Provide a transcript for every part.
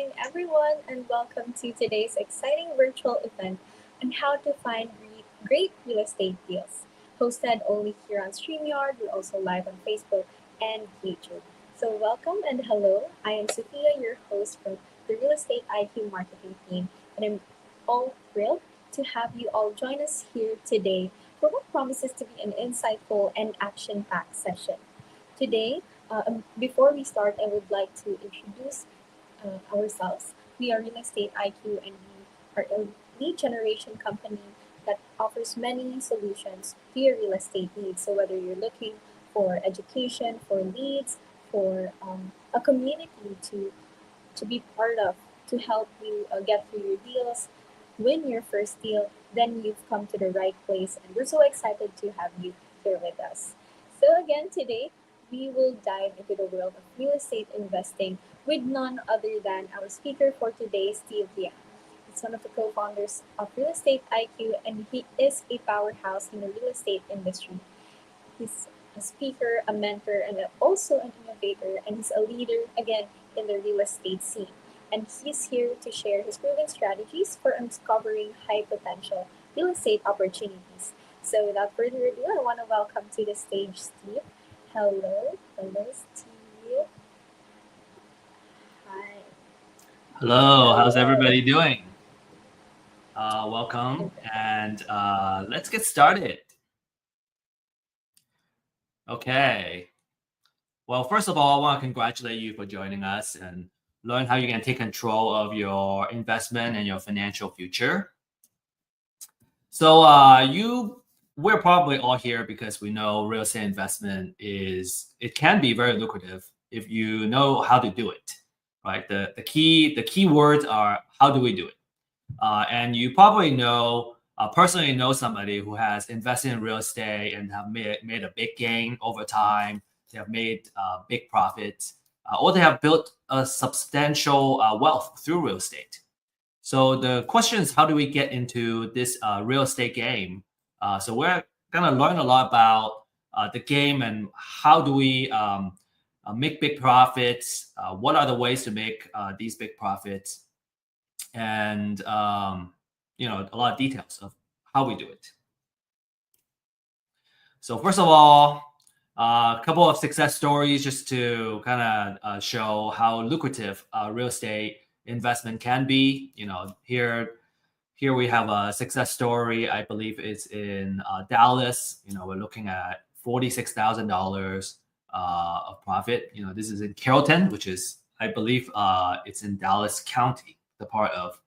morning, everyone, and welcome to today's exciting virtual event on how to find great real estate deals. Hosted only here on StreamYard, we're also live on Facebook and YouTube. So, welcome and hello. I am Sophia, your host from the Real Estate IQ marketing team, and I'm all thrilled to have you all join us here today for what promises to be an insightful and action packed session. Today, before we start, I would like to introduce ourselves. We are Real Estate IQ, and we are a lead generation company that offers many solutions to your real estate needs. So whether you're looking for education, for leads, for a community to be part of, to help you get through your deals, win your first deal, then you've come to the right place. And we're so excited to have you here with us. So, again, today we will dive into the world of real estate investing with none other than our speaker for today, Steve Liang. He's one of the co founders of Real Estate IQ, and he is a powerhouse in the real estate industry. He's a speaker, a mentor, and also an innovator, and he's a leader again in the real estate scene. And he's here to share his proven strategies for uncovering high potential real estate opportunities. So, without further ado, I want to welcome to the stage Steve. Hello, Steve. Hi. Hello, how's Hello. everybody doing? Welcome, and let's get started. Okay. Well, first of all, I want to congratulate you for joining us and learn how you can take control of your investment and your financial future. So, we're probably all here because we know real estate investment it can be very lucrative if you know how to do it, right? The key words are how do we do it? And you probably personally know somebody who has invested in real estate and have made a big gain over time. They have made big profits, or they have built a substantial wealth through real estate. So the question is, how do we get into this real estate game? So we're going to learn a lot about the game and how do we make big profits. What are the ways to make these big profits? And a lot of details of how we do it. So first of all, a couple of success stories just to kind of show how lucrative real estate investment can be. Here we have a success story. I believe it's in Dallas. We're looking at $46,000 of profit. This is in Carrollton, which is, I believe, it's in Dallas County, the part of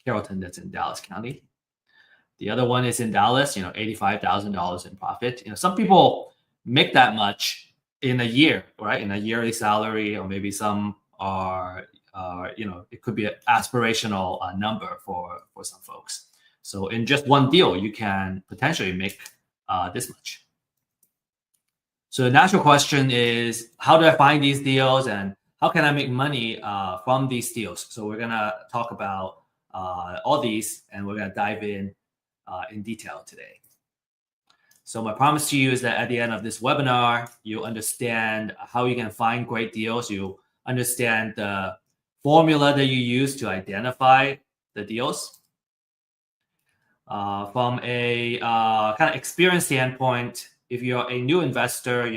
Carrollton that's in Dallas County. The other one is in Dallas, $85,000 in profit. Some people make that much in a year, right? In a yearly salary, or maybe some are, it could be an aspirational number for some folks. So in just one deal, you can potentially make this much. So the natural question is, how do I find these deals and how can I make money from these deals? So we're going to talk about all these, and we're going to dive in detail today. So my promise to you is that at the end of this webinar, you'll understand how you can find great deals. You understand the formula that you use to identify the deals. From a kind of experience standpoint, if you're a new investor,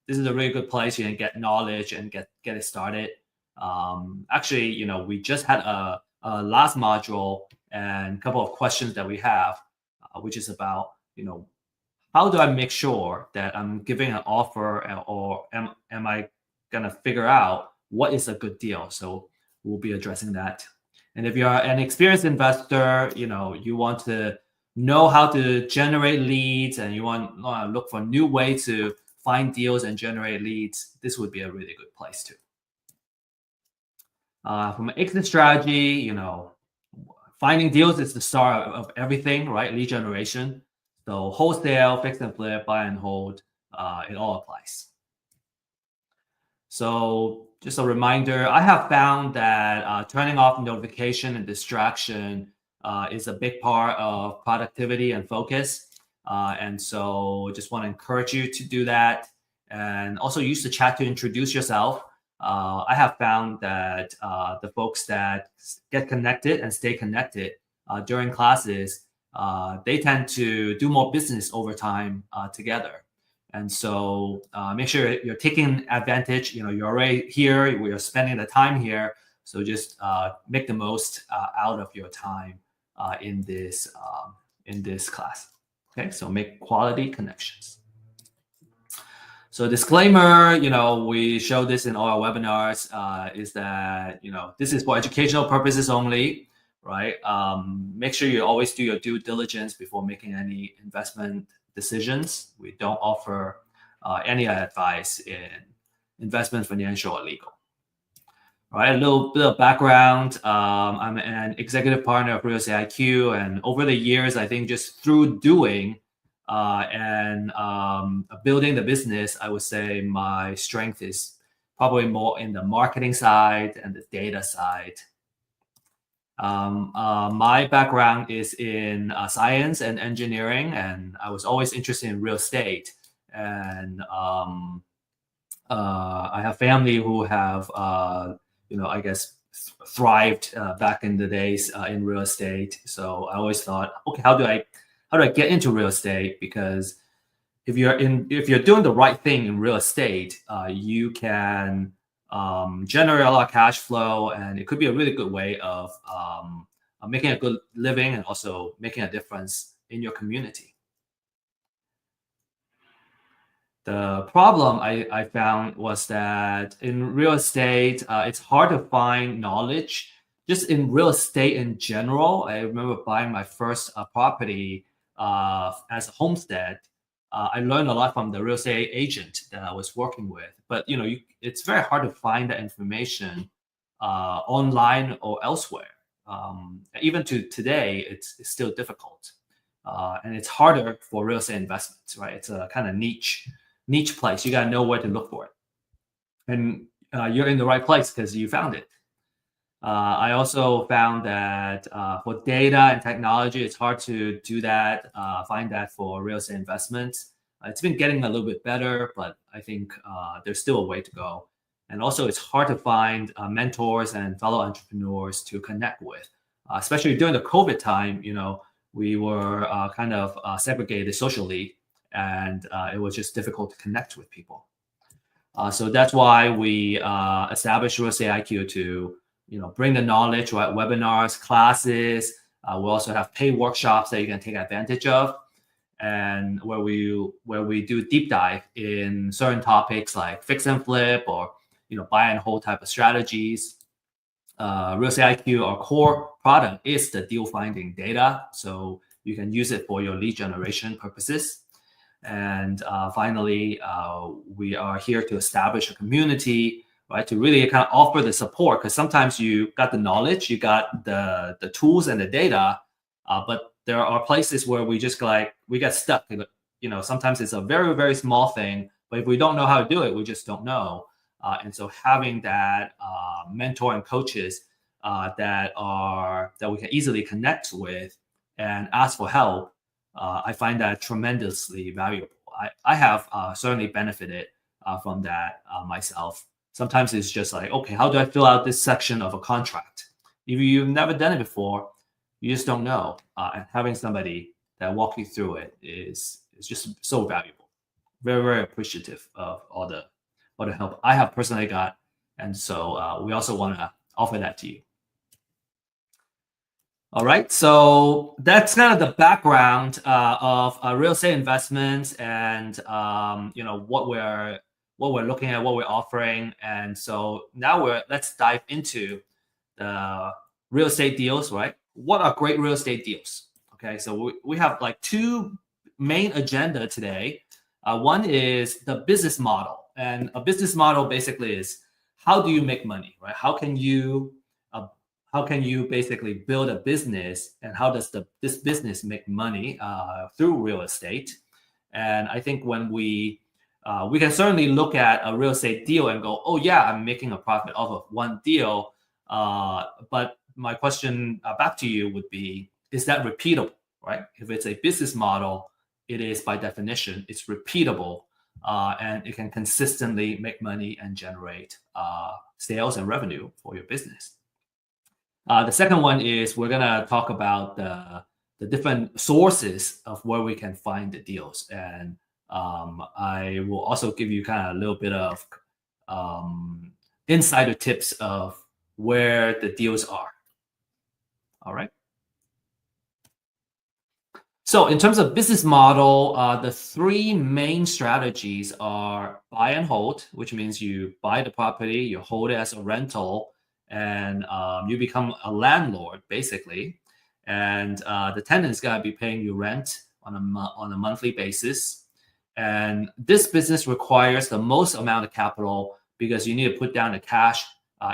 this is a really good place. You can get knowledge and get it started. Actually, we just had a last module and a couple of questions that we have, which is about, how do I make sure that I'm giving an offer, or am I gonna figure out what is a good deal? So we'll be addressing that. And if you're an experienced investor, you want to know how to generate leads and you want to look for new ways to find deals and generate leads, this would be a really good place too. From an exit strategy, finding deals is the start of everything, right? Lead generation. So wholesale, fix and flip, buy and hold, it all applies. So just a reminder, I have found that turning off notification and distraction is a big part of productivity and focus. And so just want to encourage you to do that. And also use the chat to introduce yourself. I have found that the folks that get connected and stay connected during classes, they tend to do more business over time together. And so make sure you're taking advantage. You're already here. We are spending the time here. So just make the most out of your time in this class. Okay, so make quality connections. So disclaimer, we show this in all our webinars, is that, this is for educational purposes only, right? Make sure you always do your due diligence before making any investment decisions. We don't offer any advice in investment, financial, or legal. All right, a little bit of background. I'm an executive partner of Real Estate IQ, and over the years, I think just through doing and building the business, I would say my strength is probably more in the marketing side and the data side. My background is in science and engineering, and I was always interested in real estate. And I have family who have, I guess, thrived back in the days in real estate. So I always thought, okay, how do I get into real estate? Because if you're doing the right thing in real estate, you can generate a lot of cash flow, and it could be a really good way of making a good living and also making a difference in your community. The problem I found was that in real estate, it's hard to find knowledge. Just in real estate in general, I remember buying my first property as a homestead. I learned a lot from the real estate agent that I was working with. But it's very hard to find that information online or elsewhere. Even to today, it's still difficult, and it's harder for real estate investments. Right? It's a kind of niche place. You got to know where to look for it. And you're in the right place because you found it. I also found that for data and technology, it's hard to do that, find that for real estate investments. It's been getting a little bit better, but I think there's still a way to go. And also, it's hard to find mentors and fellow entrepreneurs to connect with, especially during the COVID time. We were kind of segregated socially, and it was just difficult to connect with people. So that's why we established Real Estate IQ to bring the knowledge, right? Webinars, classes. We also have paid workshops that you can take advantage of, and where we do deep dive in certain topics like fix and flip or buy and hold type of strategies. Real Estate IQ, our core product, is the deal finding data, so you can use it for your lead generation purposes. And finally, we are here to establish a community, right, to really kind of offer the support, because sometimes you got the knowledge, you got the tools and the data, but there are places where we just we get stuck. Sometimes it's a very, very small thing, but if we don't know how to do it, we just don't know. And so having that mentor and coaches that we can easily connect with and ask for help, I find that tremendously valuable. I have certainly benefited from that myself. Sometimes it's just like, okay, how do I fill out this section of a contract? If you've never done it before, you just don't know. And having somebody that walk you through it is just so valuable. Very, very appreciative of all the help I have personally got. And so we also want to offer that to you. All right, so that's kind of the background of real estate investments, and what we're looking at, what we're offering. And so now let's dive into the real estate deals, right? What are great real estate deals? Okay, so we have like two main agenda today. One is the business model, and a business model basically is how do you make money, right? How can you basically build a business, and how does this business make money through real estate? And I think when we can certainly look at a real estate deal and go, oh yeah, I'm making a profit off of one deal. But my question back to you would be, is that repeatable, right? If it's a business model, it is by definition, it's repeatable. and it can consistently make money and generate sales and revenue for your business. The second one is we're gonna talk about the different sources of where we can find the deals, and I will also give you kind of a little bit of insider tips of where the deals are. All right. So in terms of business model, the three main strategies are buy and hold, which means you buy the property, you hold it as a rental, and you become a landlord basically. And the tenant is going to be paying you rent on a monthly basis. And this business requires the most amount of capital because you need to put down the cash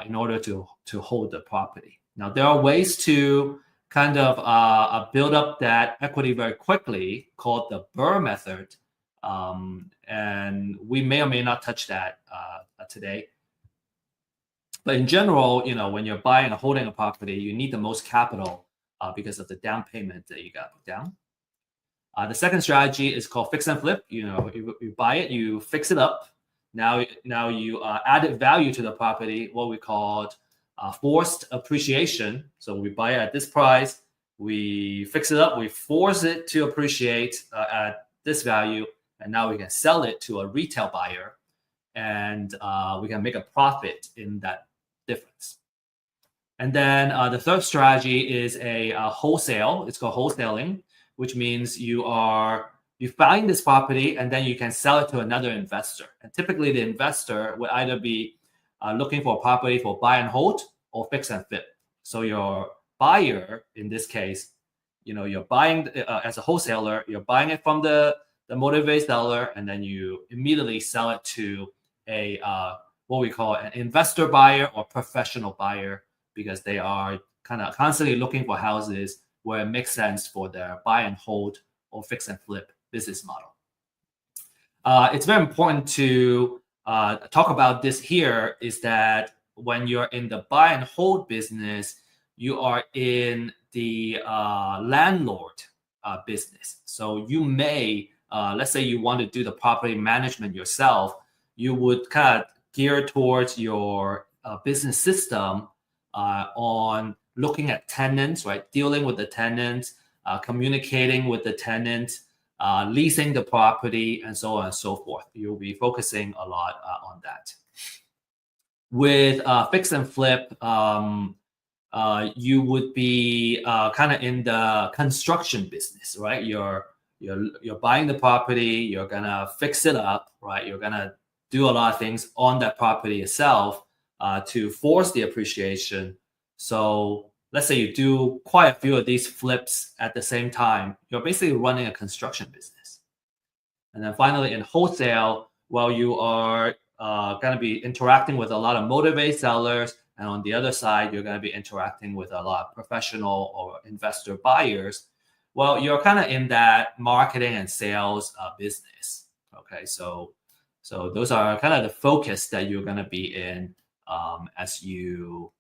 in order to hold the property. Now there are ways to kind of build up that equity very quickly, called the Burr method. And we may or may not touch that today. But in general, when you're buying or holding a property, you need the most capital because of the down payment that you got to put down. The second strategy is called fix and flip. You buy it, you fix it up. Now you added value to the property, what we called forced appreciation. So we buy it at this price, we fix it up, we force it to appreciate at this value, and now we can sell it to a retail buyer, and we can make a profit in that difference. And then the third strategy is a wholesale. It's called wholesaling, which means you find this property and then you can sell it to another investor. And typically the investor would either be looking for a property for buy and hold or fix and flip. So your buyer, in this case, you're buying as a wholesaler, you're buying it from the motivated seller, and then you immediately sell it to a what we call an investor buyer or professional buyer, because they are kind of constantly looking for houses where it makes sense for their buy and hold or fix and flip business model. It's very important to talk about this here, is that when you're in the buy and hold business, you are in the landlord business. So you may, let's say you want to do the property management yourself, you would kind of gear towards your business system on looking at tenants, right? Dealing with the tenants, communicating with the tenant, leasing the property, and so on and so forth. You'll be focusing a lot on that. With fix and flip, you would be kind of in the construction business, right? You're buying the property, you're gonna fix it up, right? You're gonna do a lot of things on that property itself to force the appreciation. So let's say you do quite a few of these flips at the same time, you're basically running a construction business. And then finally, in wholesale, well, you are going to be interacting with a lot of motivated sellers. And on the other side, you're going to be interacting with a lot of professional or investor buyers. Well, you're kind of in that marketing and sales business. Okay, so those are kind of the focus that you're going to be in as you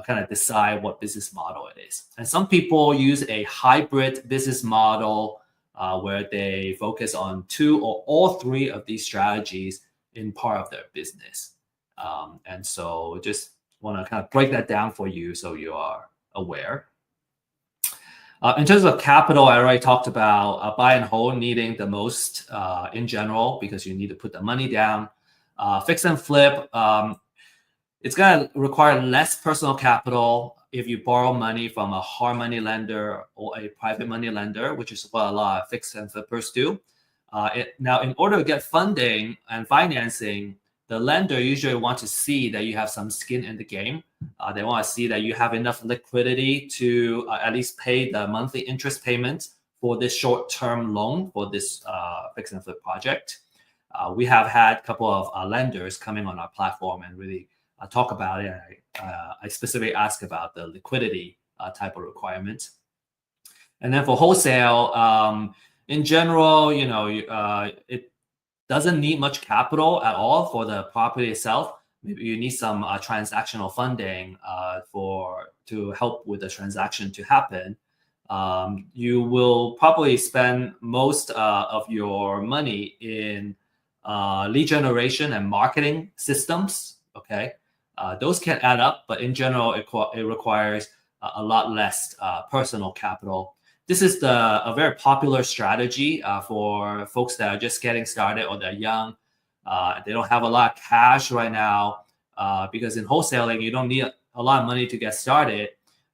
kind of decide what business model it is. And some people use a hybrid business model where they focus on two or all three of these strategies in part of their business. And so just want to kind of break that down for you so you are aware. In terms of capital, I already talked about buy and hold needing the most in general, because you need to put the money down. Fix and flip, it's going to require less personal capital if you borrow money from a hard money lender or a private money lender, which is what a lot of fix and flippers do. Now, in order to get funding and financing, the lender usually wants to see that you have some skin in the game. They want to see that you have enough liquidity to at least pay the monthly interest payments for this short-term loan for this fix and flip project. We have had a couple of lenders coming on our platform and really talk about it. I specifically ask about the liquidity type of requirements. And then for wholesale, in general, it doesn't need much capital at all for the property itself. Maybe you need some transactional funding to help with the transaction to happen. You will probably spend most of your money in lead generation and marketing systems. Okay, those can add up, but in general, it requires a lot less personal capital. This is a very popular strategy for folks that are just getting started or they're young. They don't have a lot of cash right now because in wholesaling you don't need a lot of money to get started,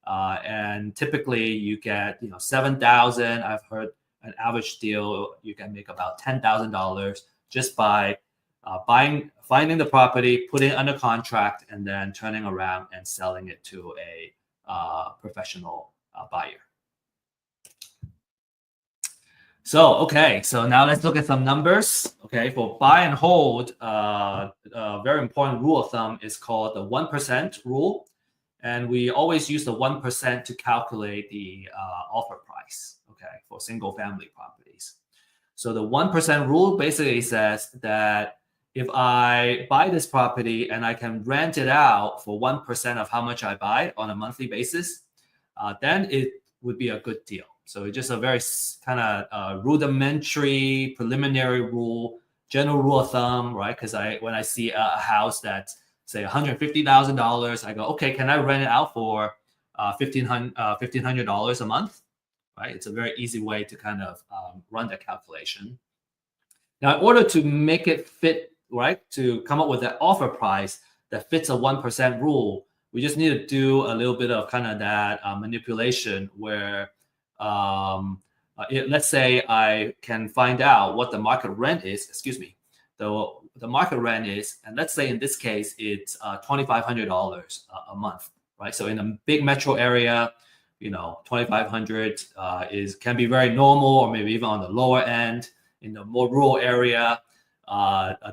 and typically you get 7,000. I've heard an average deal you can make about $10,000 just by finding the property, putting it under contract, and then turning around and selling it to a professional buyer. So now let's look at some numbers. Okay, for buy and hold, a very important rule of thumb is called the 1% rule, and we always use the 1% to calculate the offer price. Okay, for single family properties. So the 1% rule basically says that if I buy this property and I can rent it out for 1% of how much I buy on a monthly basis, then it would be a good deal. So it's just a very kind of rudimentary, preliminary rule, general rule of thumb, right? Because when I see a house that's say $150,000, I go, okay, can I rent it out for $1,500 a month? Right? It's a very easy way to kind of run the calculation. Now, in order to make it fit, right, to come up with that offer price that fits a 1% rule, we just need to do a little bit of kind of that manipulation where let's say I can find out what the market rent is, the market rent is, and let's say in this case, it's $2,500 a month, right? So in a big metro area, $2,500 can be very normal, or maybe even on the lower end. In the more rural area,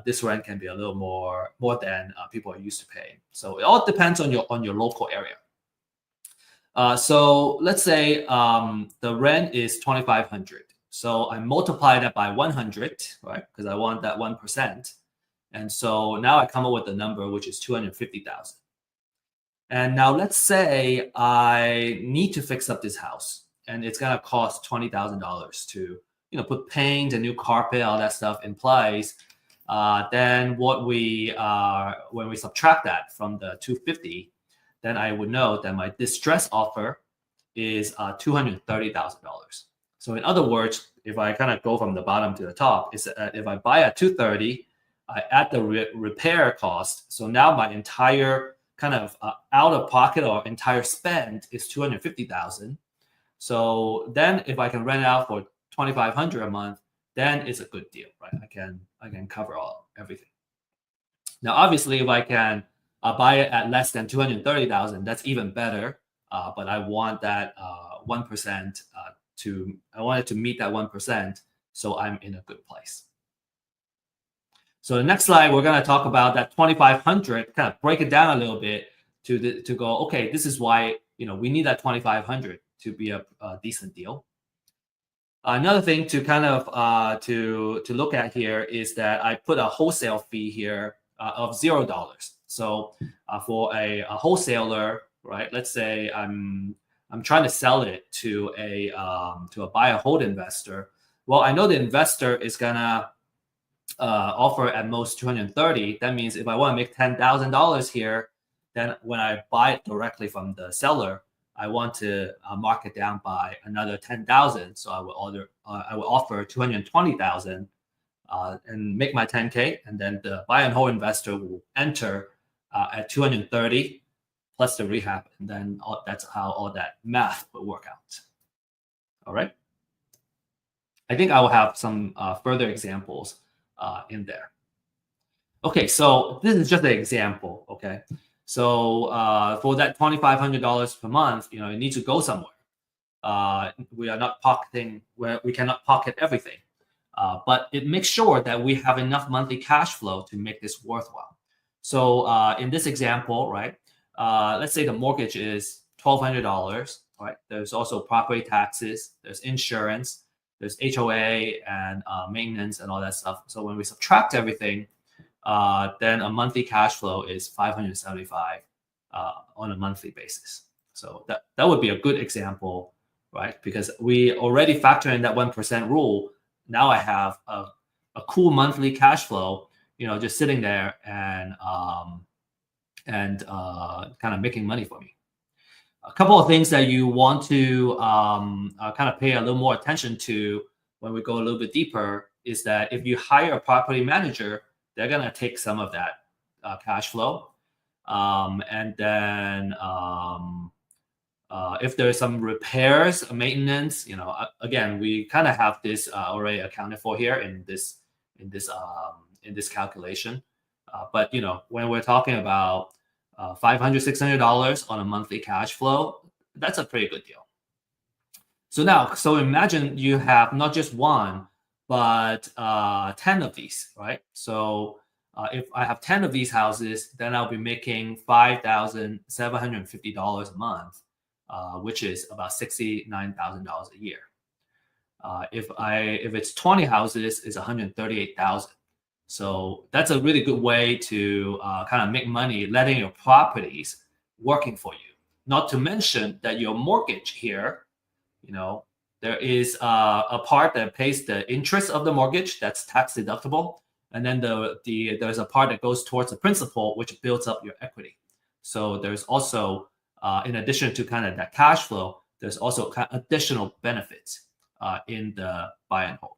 this rent can be a little more than people are used to paying. So it all depends on your local area. So let's say the rent is $2,500. So I multiply that by 100, right? Because I want that 1%. And so now I come up with the number, which is 250,000. And now let's say I need to fix up this house, and it's gonna cost $20,000 to put paint, a new carpet, all that stuff in place. Then when we subtract that from the 250, then I would know that my distress offer is $230,000. So in other words, if I kind of go from the bottom to the top, is if I buy at 230, I add the repair cost. So now my entire kind of out of pocket or entire spend is 250,000. So then if I can rent out for 2,500 a month, then it's a good deal, right? I can cover everything. Now, obviously, if I can buy it at less than 230,000, that's even better. But I want that 1% I want it to meet that 1%, so I'm in a good place. So the next slide, we're going to talk about that 2,500, kind of break it down a little bit to go, okay, this is why we need that 2,500 to be a decent deal. Another thing to kind of to look at here is that I put a wholesale fee here of $0. So for a wholesaler, right? Let's say I'm trying to sell it to a buy and hold investor. Well, I know the investor is gonna offer at most 230. That means if I want to make $10,000 here, then when I buy it directly from the seller, I want to mark it down by another 10,000. So I will offer 220,000 and make my 10K, and then the buy and hold investor will enter at 230 plus the rehab, and then that's how all that math will work out. All right. I think I will have some further examples in there. Okay, so this is just an example. Okay, so for that $2,500 per month, it needs to go somewhere. We are not pocketing where we cannot pocket everything, but it makes sure that we have enough monthly cash flow to make this worthwhile. So in this example, right, let's say the mortgage is $1,200. Right, there's also property taxes, there's insurance, there's HOA and maintenance and all that stuff. So when we subtract everything, then a monthly cash flow is $575 on a monthly basis. So that would be a good example, right? Because we already factor in that 1% rule. Now I have a a cool monthly cash flow, just sitting there and kind of making money for me. A couple of things that you want to kind of pay a little more attention to when we go a little bit deeper is that if you hire a property manager, they're going to take some of that cash flow. And then if there's some repairs, maintenance, again, we kind of have this already accounted for here in this calculation. But when we're talking about $500, $600 on a monthly cash flow, that's a pretty good deal. So imagine you have not just one, but 10 of these, right? So if I have 10 of these houses, then I'll be making $5,750 a month, which is about $69,000 a year. If it's 20 houses, it's 138,000. So that's a really good way to kind of make money, letting your properties working for you. Not to mention that your mortgage here, there is a part that pays the interest of the mortgage that's tax deductible, and then there's a part that goes towards the principal, which builds up your equity. So there's also, in addition to kind of that cash flow, there's also kind of additional benefits in the buy and hold.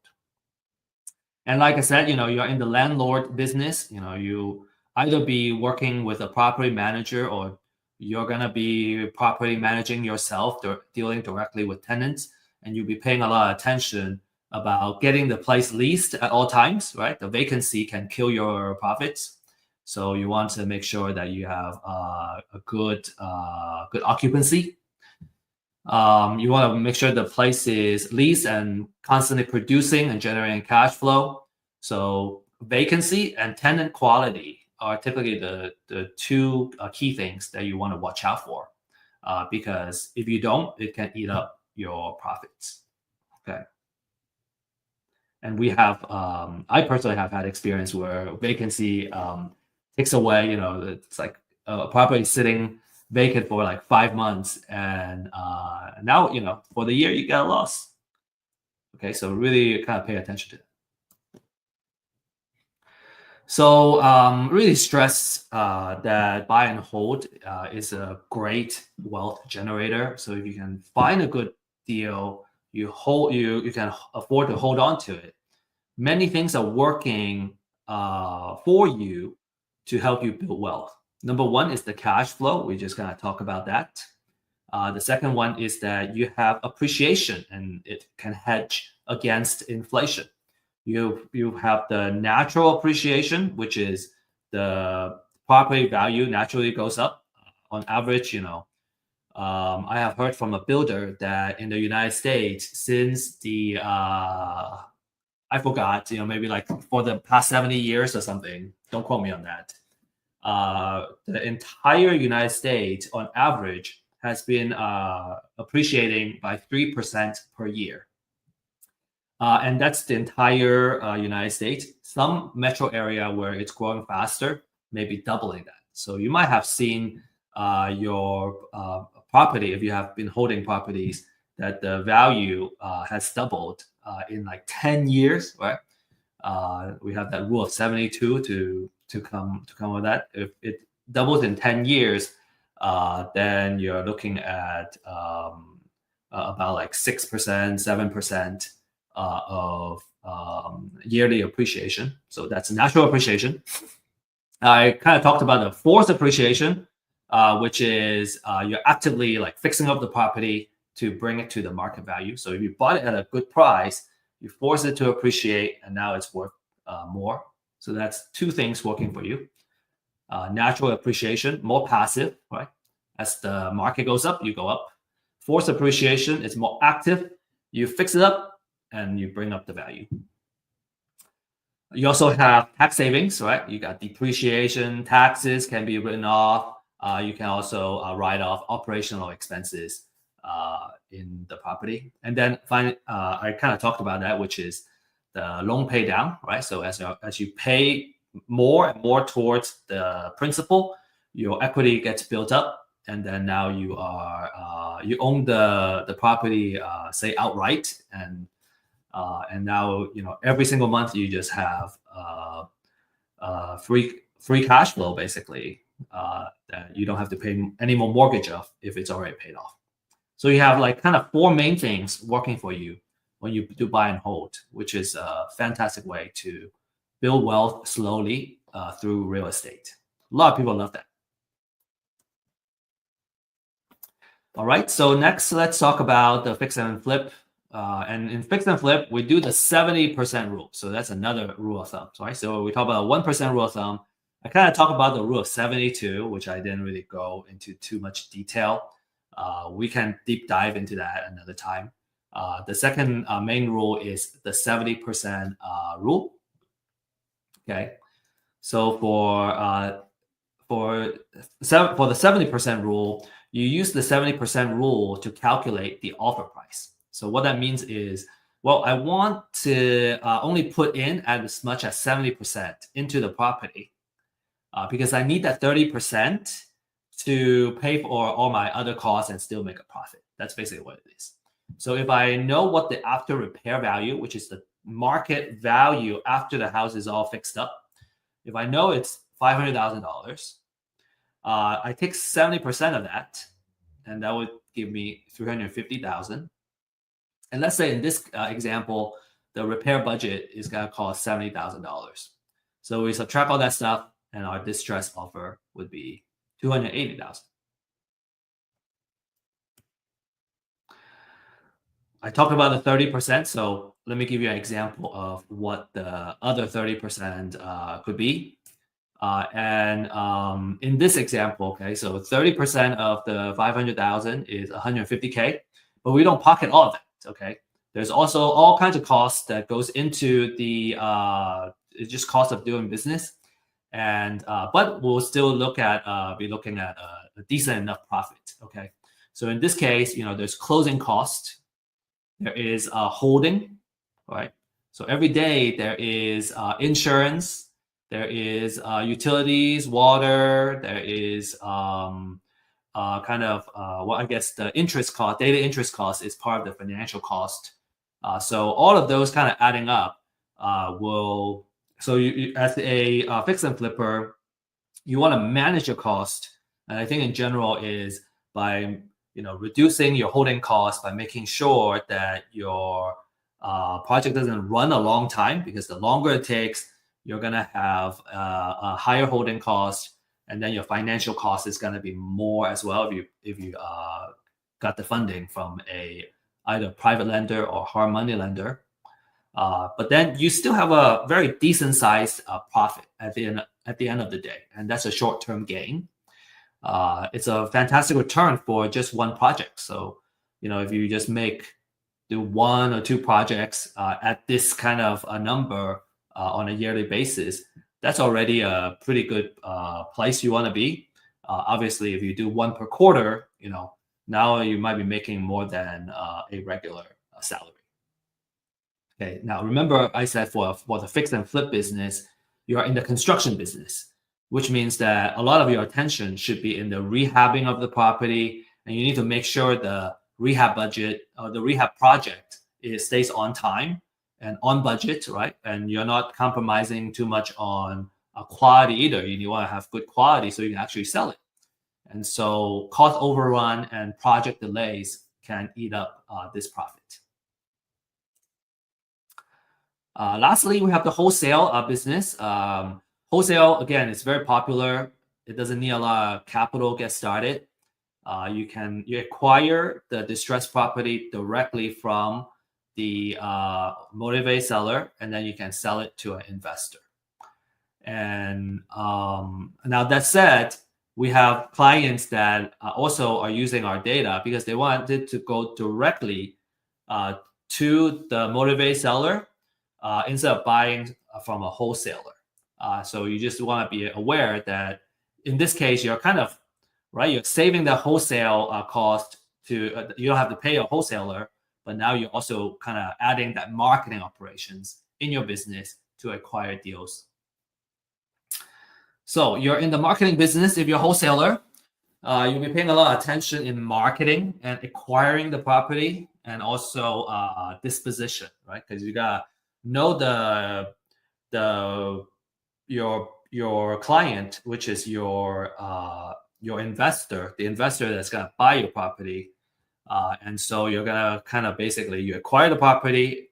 And like I said, you're in the landlord business. You either be working with a property manager or you're going to be property managing yourself, dealing directly with tenants, and you'll be paying a lot of attention about getting the place leased at all times, right? The vacancy can kill your profits. So you want to make sure that you have a good occupancy. You want to make sure the place is leased and constantly producing and generating cash flow. So vacancy and tenant quality are typically the two key things that you want to watch out for, because if you don't, it can eat up your profits. Okay. And we have, I personally have had experience where vacancy takes away, it's like a property sitting vacant for like 5 months, and now for the year you get a loss. Okay, so really kind of pay attention to it. So really stress that buy and hold is a great wealth generator. So if you can find a good deal, you can afford to hold on to it. Many things are working for you to help you build wealth. Number one is the cash flow. We just kind of talk about that. The second one is that you have appreciation, and it can hedge against inflation. You have the natural appreciation, which is the property value naturally goes up. On average, I have heard from a builder that in the United States, since the I forgot, maybe like for the past 70 years or something, don't quote me on that. The entire United States, on average, has been appreciating by 3% per year. And that's the entire United States. Some metro area where it's growing faster, maybe doubling that. So you might have seen your property, if you have been holding properties, that the value has doubled in like 10 years, right? We have that rule of 72 to come with that. If it doubles in 10 years, then you're looking at about like 6%, 7% of yearly appreciation. So that's natural appreciation. I kind of talked about the forced appreciation, which is you're actively like fixing up the property to bring it to the market value. So if you bought it at a good price, you force it to appreciate, and now it's worth more. So that's two things working for you. Natural appreciation, more passive, right? As the market goes up, you go up. Forced appreciation is more active. You fix it up and you bring up the value. You also have tax savings, right? You got depreciation, taxes can be written off. You can also write off operational expenses in the property. And then finally, I kind of talked about that, which is the loan pay down, right? So as you pay more and more towards the principal, your equity gets built up, and then now you own the property, say outright, and And now, every single month you just have free cash flow, basically, that you don't have to pay any more mortgage of if it's already paid off. So you have like kind of four main things working for you when you do buy and hold, which is a fantastic way to build wealth slowly through real estate. A lot of people love that. All right, so next let's talk about the fix and flip. And in fix and flip, we do the 70% rule. So that's another rule of thumb, right? So we talk about 1% rule of thumb. I kind of talk about the rule of 72, which I didn't really go into too much detail. We can deep dive into that another time. The second main rule is the 70% rule. Okay, so for the 70% rule, you use the 70% rule to calculate the offer price. So what that means is, well, I want to only put in as much as 70% into the property because I need that 30% to pay for all my other costs and still make a profit. That's basically what it is. So if I know what the after repair value, which is the market value after the house is all fixed up, if I know it's $500,000, I take 70% of that, and that would give me $350,000. And let's say in this example, the repair budget is going to cost $70,000. So we subtract all that stuff, and our distress offer would be $280,000. I talked about the 30%, so let me give you an example of what the other 30% could be. In this example, okay, so 30% of the 500,000 is 150K, but we don't pocket all of that, okay? There's also all kinds of costs that goes into the just cost of doing business, and but we'll still be looking at a decent enough profit, okay? So in this case, there's closing cost, there is holding, right? So every day there is insurance. There is utilities, water. There is I guess the interest cost, daily interest cost is part of the financial cost. So all of those kind of adding up will. So you as a fix and flipper, you want to manage your cost, and I think in general is by reducing your holding cost by making sure that your project doesn't run a long time, because the longer it takes, you're going to have a higher holding cost, and then your financial cost is going to be more as well if you got the funding from either private lender or hard money lender. But then you still have a very decent sized profit at the end of the day, and that's a short-term gain. It's a fantastic return for just one project. So if you just do one or two projects at this kind of a number on a yearly basis, that's already a pretty good place you want to be. Obviously, if you do one per quarter, now you might be making more than a regular salary. Okay, now remember I said for the fix and flip business, you are in the construction business, which means that a lot of your attention should be in the rehabbing of the property, and you need to make sure the rehab budget or the rehab project stays on time and on budget, right? And you're not compromising too much on quality either. You want to have good quality so you can actually sell it. And so cost overrun and project delays can eat up this profit. Lastly, we have the wholesale business. Wholesale, again, is very popular. It doesn't need a lot of capital to get started. You acquire the distressed property directly from the motivated seller, and then you can sell it to an investor. And now that said, we have clients that also are using our data because they wanted to go directly to the motivated seller instead of buying from a wholesaler. So you just want to be aware that in this case, you're kind of right. You're saving the wholesale cost to you don't have to pay a wholesaler, but now you're also kind of adding that marketing operations in your business to acquire deals. So you're in the marketing business if you're a wholesaler. You'll be paying a lot of attention in marketing and acquiring the property, and also disposition, right? Because you gotta know the your client, which is your investor, the investor that's gonna buy your property, and so you're gonna kind of basically you acquire the property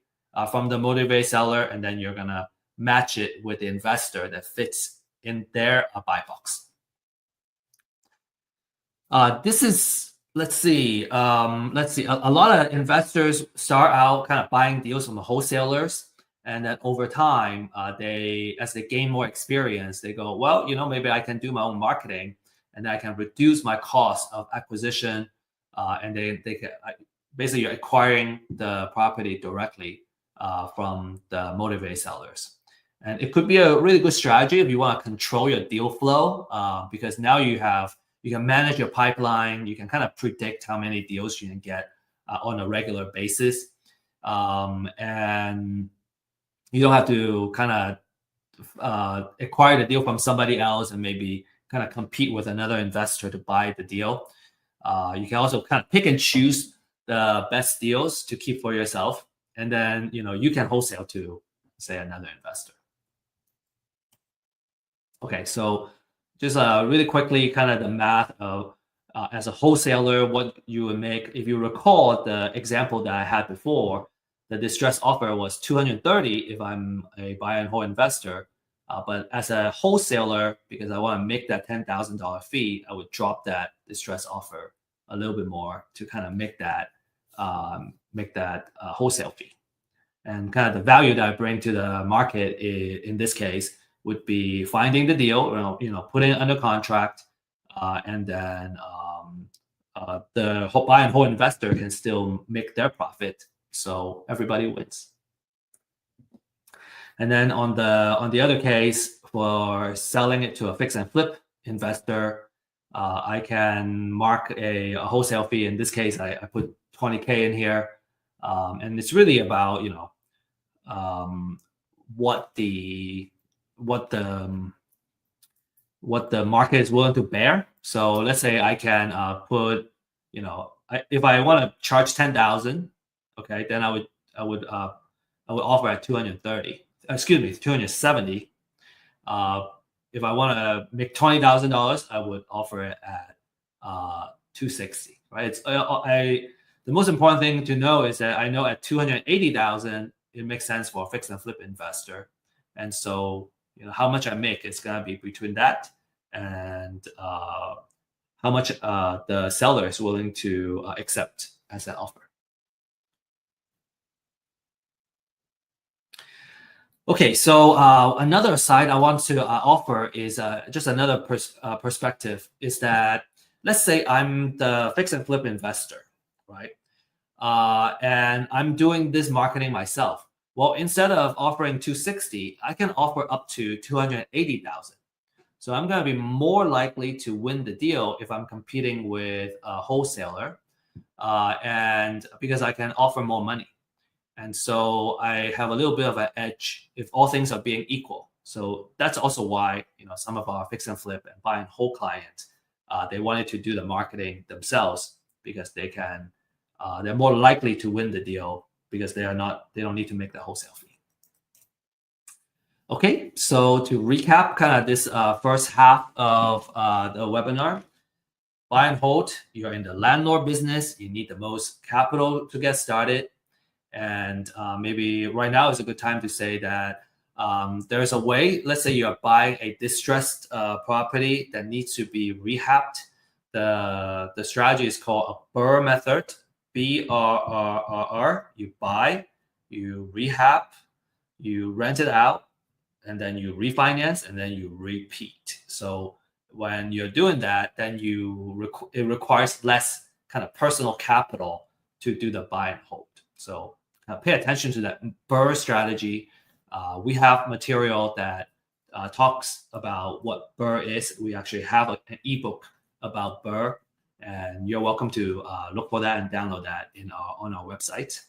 from the motivated seller, and then you're gonna match it with the investor that fits in their buy box. This is let's see. A lot of investors start out kind of buying deals from the wholesalers, and then over time, as they gain more experience, they go, well, maybe I can do my own marketing, and I can reduce my cost of acquisition, and they can basically you're acquiring the property directly from the motivated sellers. And it could be a really good strategy if you want to control your deal flow, because now you can manage your pipeline. You can kind of predict how many deals you can get on a regular basis, and you don't have to kind of acquire the deal from somebody else and maybe kind of compete with another investor to buy the deal. You can also kind of pick and choose the best deals to keep for yourself, and then you can wholesale to, say, another investor. Okay, so just really quickly, kind of the math of as a wholesaler, what you would make. If you recall the example that I had before, the distress offer was 230 if I'm a buy and hold investor. But as a wholesaler, because I want to make that $10,000 fee, I would drop that distress offer a little bit more to kind of make that wholesale fee. And kind of the value that I bring to the market in this case would be finding the deal, putting it under contract, and then the buy and hold investor can still make their profit, so everybody wins. And then on the other case, for selling it to a fix and flip investor, I can mark a wholesale fee. In this case, I put $20K in here, and it's really about what the market is willing to bear. So let's say I can put, if I want to charge 10,000, okay, then I would offer at 230. Excuse me, 270. If I want to make $20,000, I would offer it at 260. Right? The most important thing to know is that I know at 280,000 it makes sense for a fix and flip investor, and so how much I make is gonna be between that and how much the seller is willing to accept as an offer. Okay, so another side I want to offer is just another perspective, is that let's say I'm the fix and flip investor, right? And I'm doing this marketing myself. Well, instead of offering 260, I can offer up to 280,000. So I'm going to be more likely to win the deal if I'm competing with a wholesaler, and because I can offer more money. And so I have a little bit of an edge if all things are being equal. So that's also why some of our fix and flip and buy and hold clients, they wanted to do the marketing themselves, because they're more likely to win the deal because they don't need to make the wholesale fee. Okay, so to recap kind of this first half of the webinar, buy and hold, you're in the landlord business, you need the most capital to get started. And maybe right now is a good time to say that there's a way. Let's say you're buying a distressed property that needs to be rehabbed. The strategy is called a BRRRR method, BRRRR. You buy, you rehab, you rent it out, and then you refinance, and then you repeat. So when you're doing that, then it requires less kind of personal capital to do the buy and hold. So pay attention to that BRRRR strategy. We have material that talks about what BRRRR is. We actually have an ebook about BRRRR, and you're welcome to look for that and download that on our website.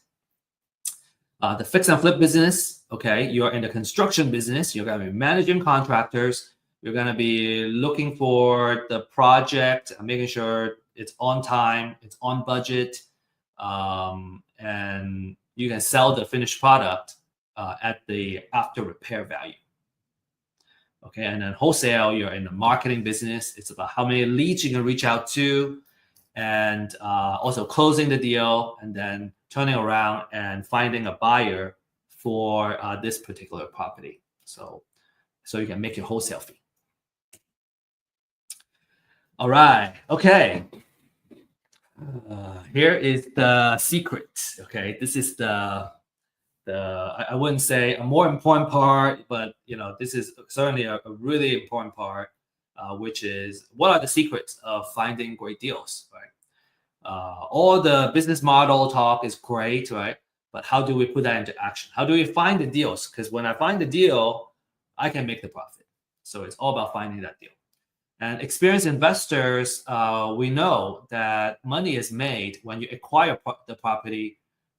The fix and flip business, okay, you're in the construction business. You're going to be managing contractors. You're going to be looking for the project, making sure it's on time, it's on budget, and you can sell the finished product at the after repair value. Okay, and then wholesale, you're in the marketing business. It's about how many leads you can reach out to, and also closing the deal, and then turning around and finding a buyer for this particular property. So you can make your wholesale fee. All right. Okay. Here is the secret. Okay, this is the I wouldn't say a more important part, but this is certainly a really important part, which is what are the secrets of finding great deals, right? All the business model talk is great, right? But how do we put that into action? How do we find the deals? Because when I find the deal, I can make the profit. So it's all about finding that deal. And experienced investors, we know that money is made when you acquire the property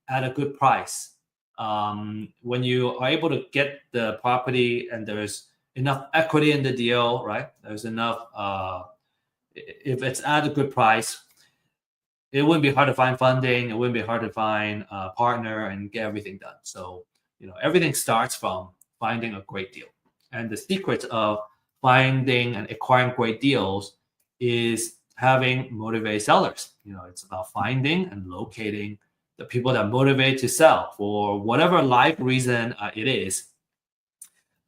at a good price. When you are able to get the property and there's enough equity in the deal, right? There's enough, if it's at a good price, it wouldn't be hard to find funding. It wouldn't be hard to find a partner and get everything done. So, everything starts from finding a great deal. And the secret of finding and acquiring great deals is having motivated sellers. It's about finding and locating the people that motivate to sell for whatever life reason it is.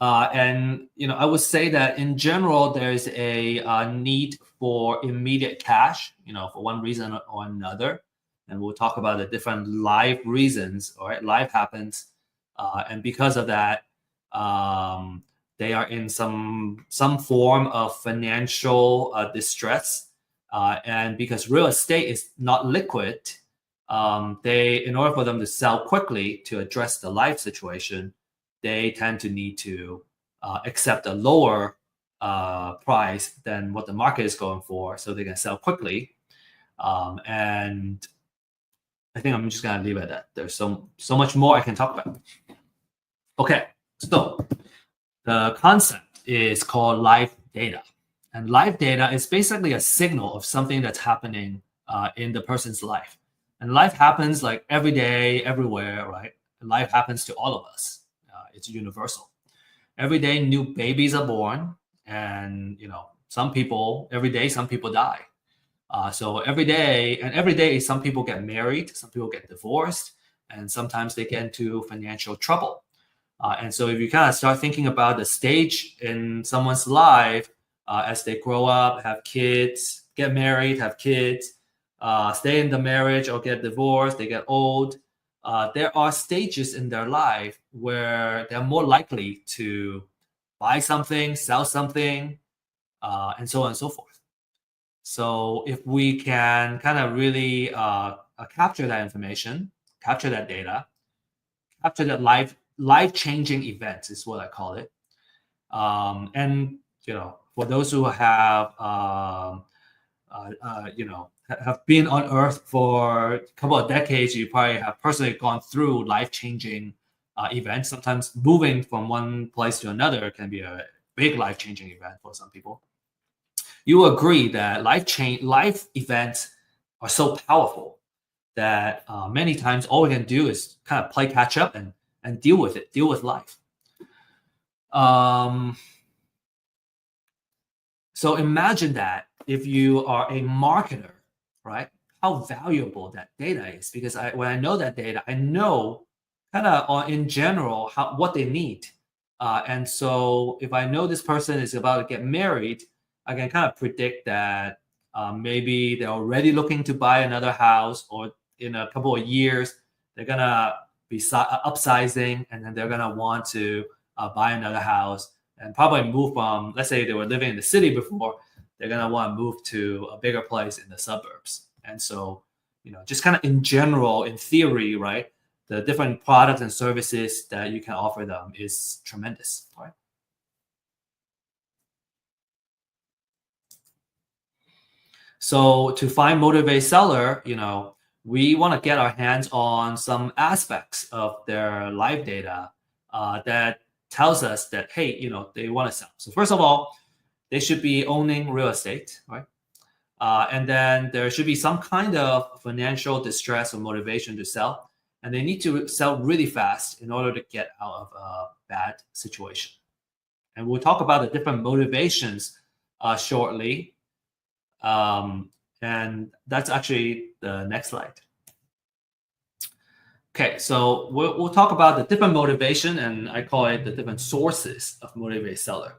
And I would say that in general, there's a need for immediate cash, for one reason or another. And we'll talk about the different life reasons. All right, life happens, and because of that, they are in some form of financial distress. And because real estate is not liquid, in order for them to sell quickly to address the life situation, they tend to need to accept a lower price than what the market is going for, so they can sell quickly. And I think I'm just gonna leave it at that. There's so much more I can talk about. Okay, so the concept is called live data, and live data is basically a signal of something that's happening in the person's life. And life happens like every day, everywhere, right? Life happens to all of us. It's universal. Every day, new babies are born, and every day, some people die. So every day, some people get married, some people get divorced, and sometimes they get into financial trouble. And so if you kind of start thinking about the stage in someone's life as they grow up, have kids, get married, have kids, stay in the marriage or get divorced, they get old. There are stages in their life where they're more likely to buy something, sell something, and so on and so forth. So if we can kind of really capture that information, capture that data, capture that life-changing events is what I call it. And for those who have have been on Earth for a couple of decades, you probably have personally gone through life-changing events. Sometimes moving from one place to another can be a big life-changing event for some people. You agree that life events are so powerful that many times all we can do is kind of play catch up and deal with it, deal with life. So imagine that if you are a marketer, right? How valuable that data is, because when I know that data, I know kind of in general what they need. And so if I know this person is about to get married, I can kind of predict that maybe they're already looking to buy another house, or in a couple of years, they're going to be upsizing, and then they're going to want to buy another house and probably move from, let's say they were living in the city before, they're going to want to move to a bigger place in the suburbs. And so, just kind of in general, in theory, right, the different products and services that you can offer them is tremendous, right? So to find motivated seller, we want to get our hands on some aspects of their live data that tells us that, hey, they want to sell. So first of all, they should be owning real estate, right? And then there should be some kind of financial distress or motivation to sell, and they need to sell really fast in order to get out of a bad situation. And we'll talk about the different motivations shortly. And that's actually the next slide. Okay, so we'll talk about the different motivation, and I call it the different sources of motivated seller.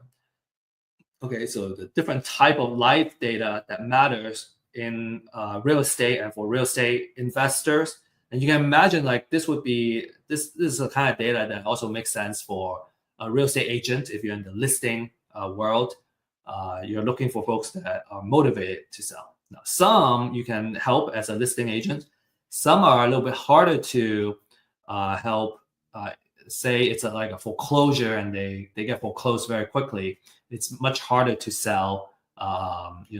Okay, so the different type of live data that matters in real estate and for real estate investors. And you can imagine like this is the kind of data that also makes sense for a real estate agent. If you're in the listing world, you're looking for folks that are motivated to sell. Now, some you can help as a listing agent. Some are a little bit harder to help. Say it's like a foreclosure and they get foreclosed very quickly. It's much harder to sell,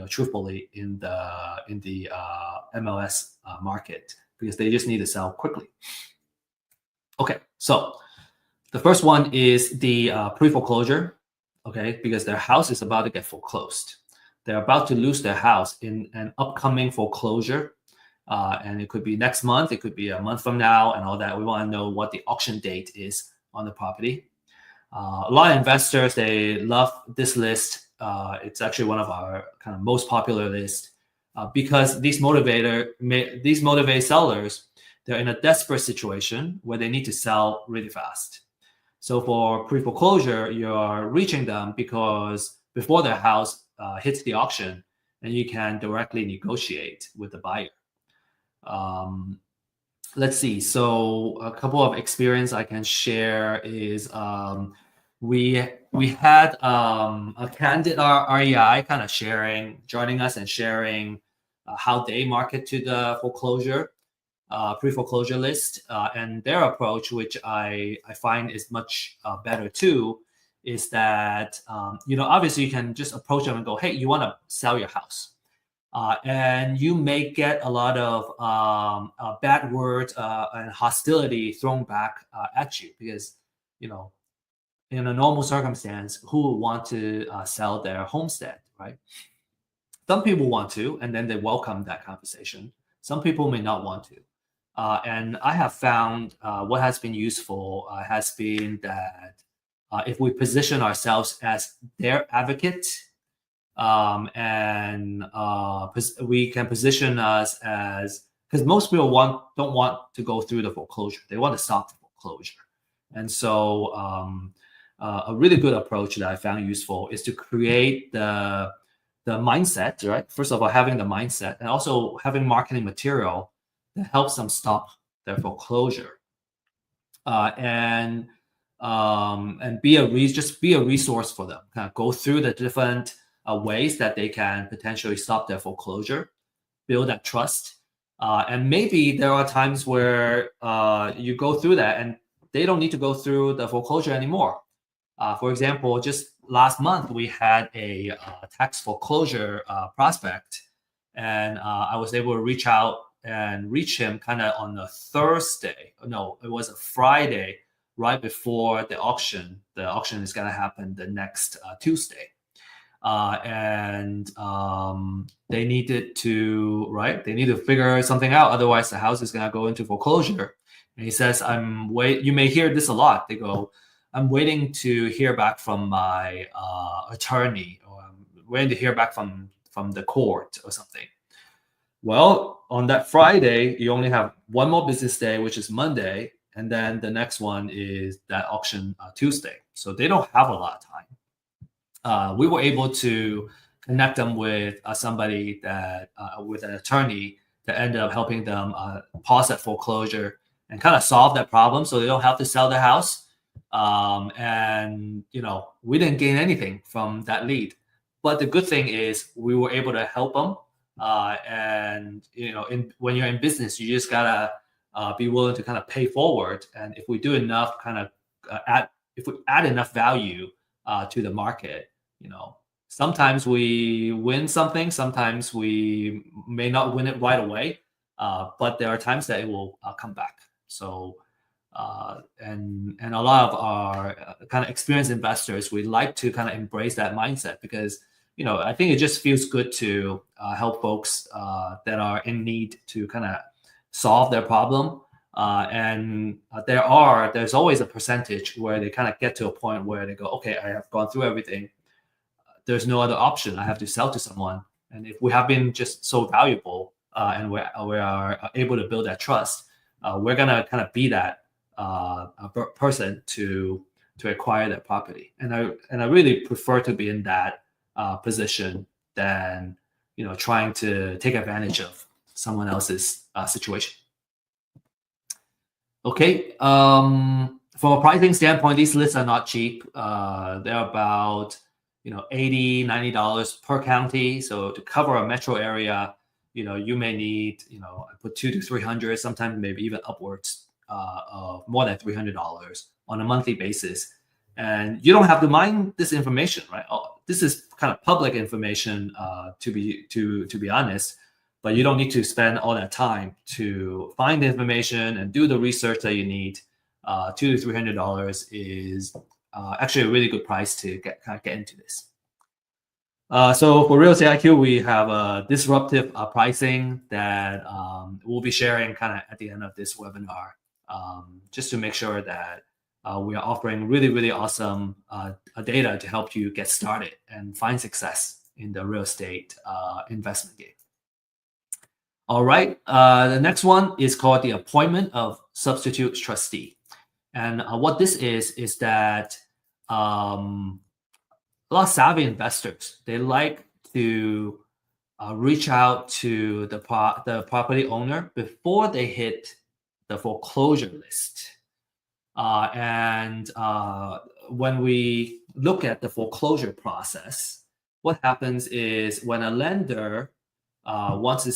truthfully in the MLS market because they just need to sell quickly. Okay, so the first one is the pre-foreclosure. Okay, because their house is about to get foreclosed. They're about to lose their house in an upcoming foreclosure. And it could be next month, it could be a month from now, and all that. We want to know what the auction date is on the property. A lot of investors, they love this list. It's actually one of our kind of most popular lists because these motivated sellers, they're in a desperate situation where they need to sell really fast. So for pre-foreclosure, you're reaching them because before their house hits the auction, and you can directly negotiate with the buyer. Let's see. So a couple of experience I can share is we had a candid REI kind of joining us and sharing how they market to the foreclosure pre-foreclosure list, and their approach, which I find is much better too, is that obviously you can just approach them and go, hey, you want to sell your house. And you may get a lot of bad words and hostility thrown back at you because, in a normal circumstance, who would want to sell their homestead, right? Some people want to, and then they welcome that conversation. Some people may not want to. And I have found what has been useful has been that if we position ourselves as their advocate, we can position us as, because most people don't want to go through the foreclosure. They want to stop the foreclosure. And so a really good approach that I found useful is to create the mindset, right? First of all, having the mindset and also having marketing material that helps them stop their foreclosure. And be a resource for them. Kind of go through the different ways that they can potentially stop their foreclosure, build that trust. And maybe there are times where you go through that and they don't need to go through the foreclosure anymore. For example, just last month, we had a tax foreclosure prospect, and I was able to reach out and reach him kind of on a Thursday. No, it was a Friday right before the auction. The auction is going to happen the next Tuesday. And they needed to figure something out. Otherwise, the house is going to go into foreclosure. And he says, you may hear this a lot. They go, I'm waiting to hear back from my attorney, or I'm waiting to hear back from the court or something. Well, on that Friday, you only have one more business day, which is Monday. And then the next one is that auction Tuesday. So they don't have a lot of time. We were able to connect them with somebody that, with an attorney that ended up helping them pause that foreclosure and kind of solve that problem so they don't have to sell the house. And, we didn't gain anything from that lead. But the good thing is we were able to help them. And when you're in business, you just gotta be willing to kind of pay forward. And if we do enough, if we add enough value to the market, sometimes we win something, sometimes we may not win it right away, but there are times that it will come back. So and a lot of our kind of experienced investors, we like to kind of embrace that mindset because I think it just feels good to help folks that are in need to kind of solve their problem. And there's always a percentage where they kind of get to a point where they go, okay, I have gone through everything. There's no other option. I have to sell to someone. And if we have been just so valuable and we are able to build that trust, we're gonna kind of be that person to acquire that property. And I really prefer to be in that position than trying to take advantage of someone else's situation. Okay. From a pricing standpoint, these lists are not cheap. They're about $80, $90 per county. So to cover a metro area, you may need I put 200 to 300, sometimes maybe even upwards of more than $300 on a monthly basis. And you don't have to mine this information, right? This is kind of public information, to be honest. But you don't need to spend all that time to find the information and do the research that you need. $200 to $300 is actually a really good price to get into this. So for Real Estate IQ, we have a disruptive pricing that we'll be sharing kind of at the end of this webinar, just to make sure that we are offering really, really awesome data to help you get started and find success in the real estate investment game. All right, the next one is called the appointment of substitute trustee. And what this is that a lot of savvy investors, they like to reach out to the property owner before they hit the foreclosure list. And when we look at the foreclosure process, what happens is when a lender wants to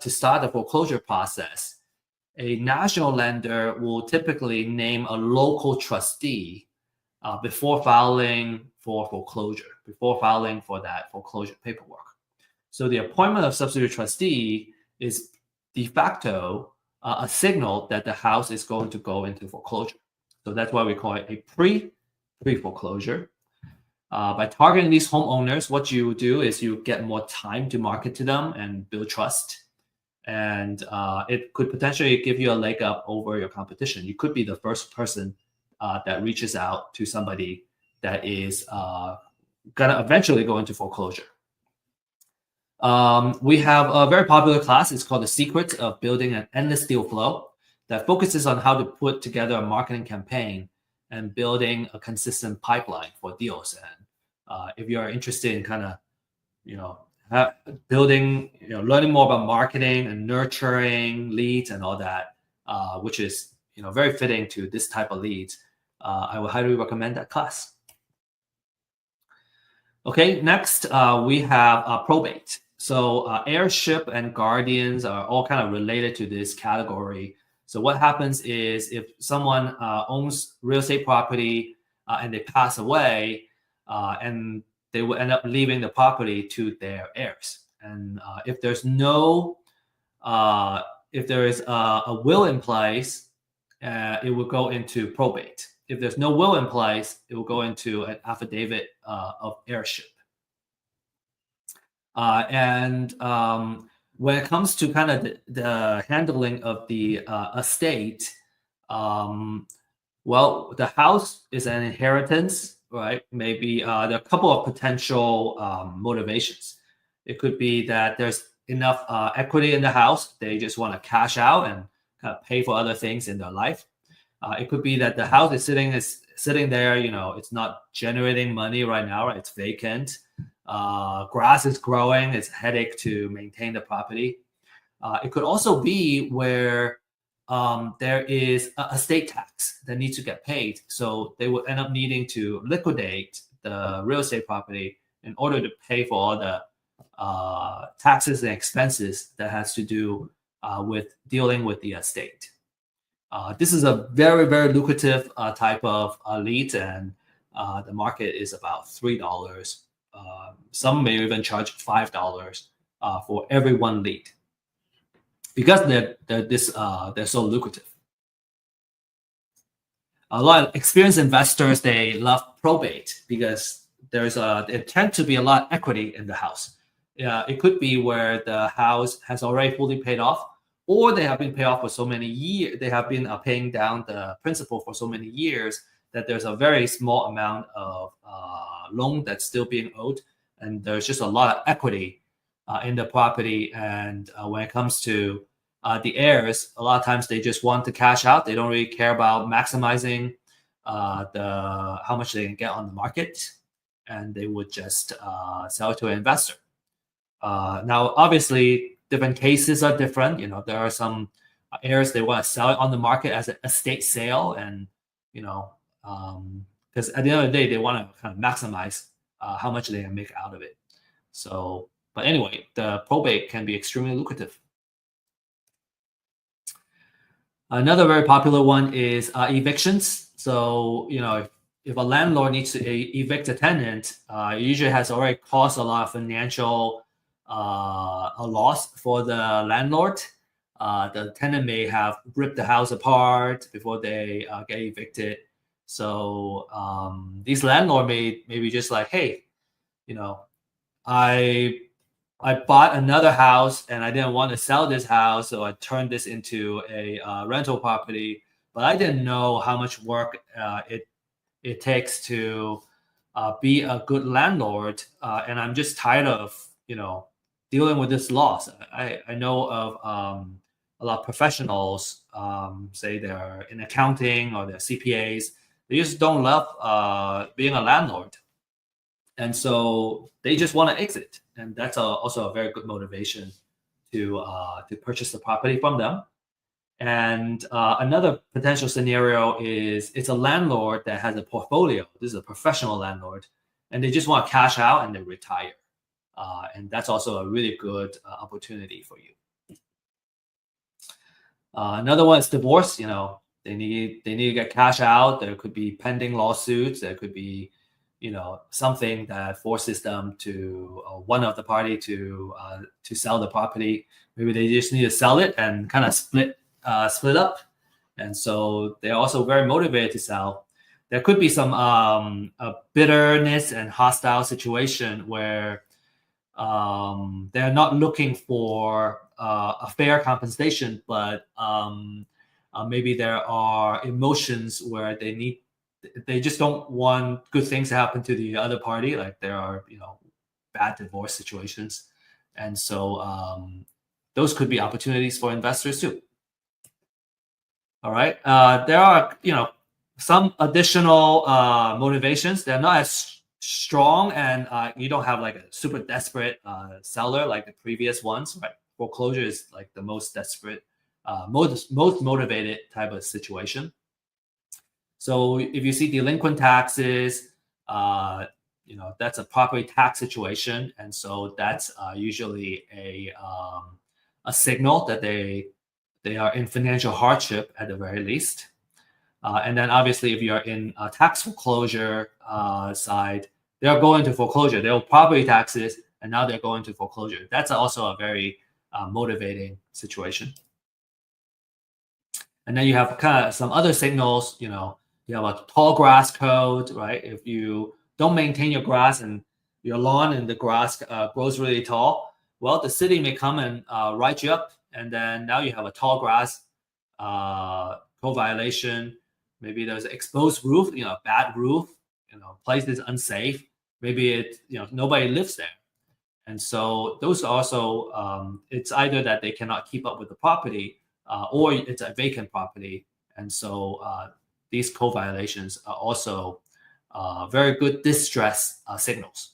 start the foreclosure process, a national lender will typically name a local trustee before filing for foreclosure, before filing for that foreclosure paperwork. So the appointment of substitute trustee is de facto a signal that the house is going to go into foreclosure. So that's why we call it a pre-foreclosure. By targeting these homeowners, what you do is you get more time to market to them and build trust. And it could potentially give you a leg up over your competition. You could be the first person that reaches out to somebody that is going to eventually go into foreclosure. We have a very popular class. It's called The Secret of Building an Endless Deal Flow, that focuses on how to put together a marketing campaign and building a consistent pipeline for deals. And if you're interested in kind of, building, learning more about marketing and nurturing leads and all that, which is, very fitting to this type of leads, I would highly recommend that class. Okay, next we have probate. So heirship and guardians are all kind of related to this category. So what happens is if someone owns real estate property and they pass away, and they will end up leaving the property to their heirs. And if there is a will in place, it will go into probate. If there's no will in place, it will go into an affidavit of heirship. And when it comes to kind of the handling of the estate, well, the house is an inheritance, right? Maybe there are a couple of potential motivations. It could be that there's enough equity in the house. They just want to cash out and kind of pay for other things in their life. It could be that the house is sitting there, it's not generating money right now, right? It's vacant. Grass is growing. It's a headache to maintain the property. It could also be where there is a estate tax that needs to get paid. So they will end up needing to liquidate the real estate property in order to pay for all the taxes and expenses that has to do with dealing with the estate. This is a very, very lucrative type of lead, and the market is about $3. Some may even charge $5 for every one lead, because they're so lucrative. A lot of experienced investors, they love probate because there tend to be a lot of equity in the house. It could be where the house has already fully paid off, or they have been paid off for so many years. They have been paying down the principal for so many years that there's a very small amount of loan that's still being owed, and there's just a lot of equity in the property. And when it comes to the heirs, a lot of times they just want to cash out. They don't really care about maximizing the how much they can get on the market, and they would just sell it to an investor. Now, obviously, different cases are different. There are some heirs they want to sell it on the market as an estate sale, and you know, because at the end of the day, they want to kind of maximize how much they can make out of it. So, but anyway, the probate can be extremely lucrative. Another very popular one is evictions. So, if a landlord needs to evict a tenant, it usually has already caused a lot of financial a loss for the landlord. The tenant may have ripped the house apart before they get evicted. So these landlord may maybe just like, hey, I I bought another house and I didn't want to sell this house, so I turned this into a rental property. But I didn't know how much work it takes to be a good landlord, and I'm just tired of dealing with this loss. I know of a lot of professionals, say they're in accounting or they're CPAs. They just don't love being a landlord, and so they just want to exit, and that's also a very good motivation to purchase the property from them. And another potential scenario is it's a landlord that has a portfolio. This is a professional landlord, and they just want to cash out and they retire. And that's also a really good opportunity for you. Another one is divorce. They need to get cash out. There could be pending lawsuits. There could be something that forces them to one of the party to sell the property. Maybe they just need to sell it and kind of split up, and so they're also very motivated to sell. There could be some bitterness and hostile situation where they're not looking for a fair compensation, but maybe there are emotions where they just don't want good things to happen to the other party. Like there are bad divorce situations, and so those could be opportunities for investors too. All right. There are, some additional motivations. They're not as strong, and you don't have like a super desperate seller like the previous ones. Right. Foreclosure is like the most desperate, most motivated type of situation. So if you see delinquent taxes, that's a property tax situation, and so that's usually a signal that they are in financial hardship at the very least. And then obviously, if you're in a tax foreclosure side, they're going to foreclosure. They owe property taxes, and now they're going to foreclosure. That's also a very motivating situation. And then you have kind of some other signals. You have a tall grass code, right? If you don't maintain your grass and your lawn and the grass grows really tall, well, the city may come and write you up, and then now you have a tall grass code violation. Maybe there's an exposed roof, bad roof, place is unsafe. Maybe nobody lives there, and so those also it's either that they cannot keep up with the property, or it's a vacant property, and so these code violations are also very good distress signals.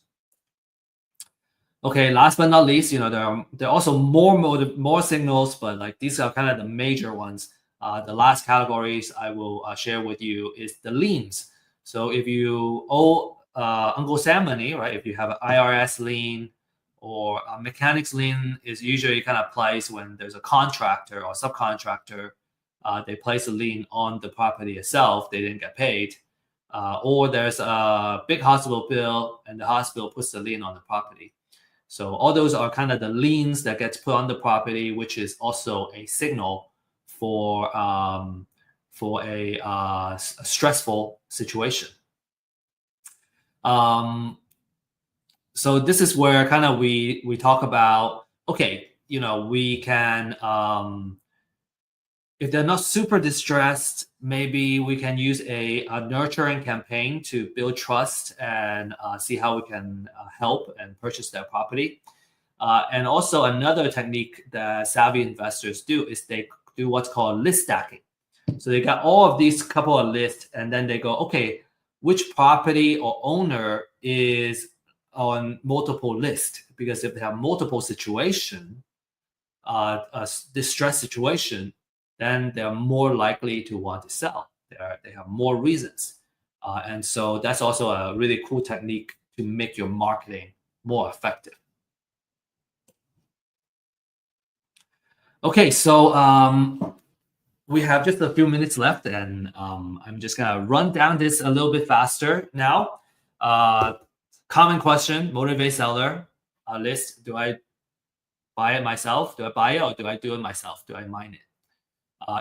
Okay, last but not least, there are also more signals, but like these are kind of the major ones. The last categories I will share with you is the liens. So if you owe Uncle Sam money, right? If you have an IRS lien or a mechanics lien, is usually kind of placed when there's a contractor or subcontractor. They place a lien on the property itself. They didn't get paid, or there's a big hospital bill and the hospital puts the lien on the property. So all those are kind of the liens that gets put on the property, which is also a signal for a stressful situation. So this is where kind of we talk about, okay, we can, if they're not super distressed, maybe we can use a nurturing campaign to build trust and see how we can help and purchase their property. And also another technique that savvy investors do is they do what's called list stacking. So they got all of these couple of lists, and then they go, okay, which property or owner is on multiple lists? Because if they have multiple situation, distress situation, then they're more likely to want to sell. They have more reasons. And so that's also a really cool technique to make your marketing more effective. Okay, so we have just a few minutes left, and I'm just gonna run down this a little bit faster now. Common question: motivate seller list. Do I buy it myself? Do I buy it, or do I do it myself? Do I mine it?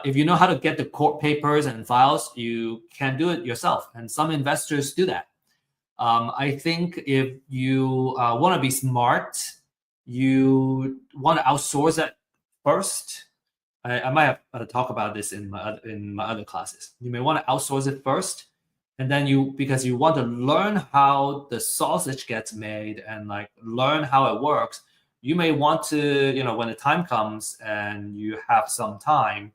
If you know how to get the court papers and files, you can do it yourself, and some investors do that. I think if you want to be smart, you want to outsource it first. I might have talked about this in my other classes. You may want to outsource it first, and then because you want to learn how the sausage gets made and like learn how it works. You may want to, when the time comes and you have some time,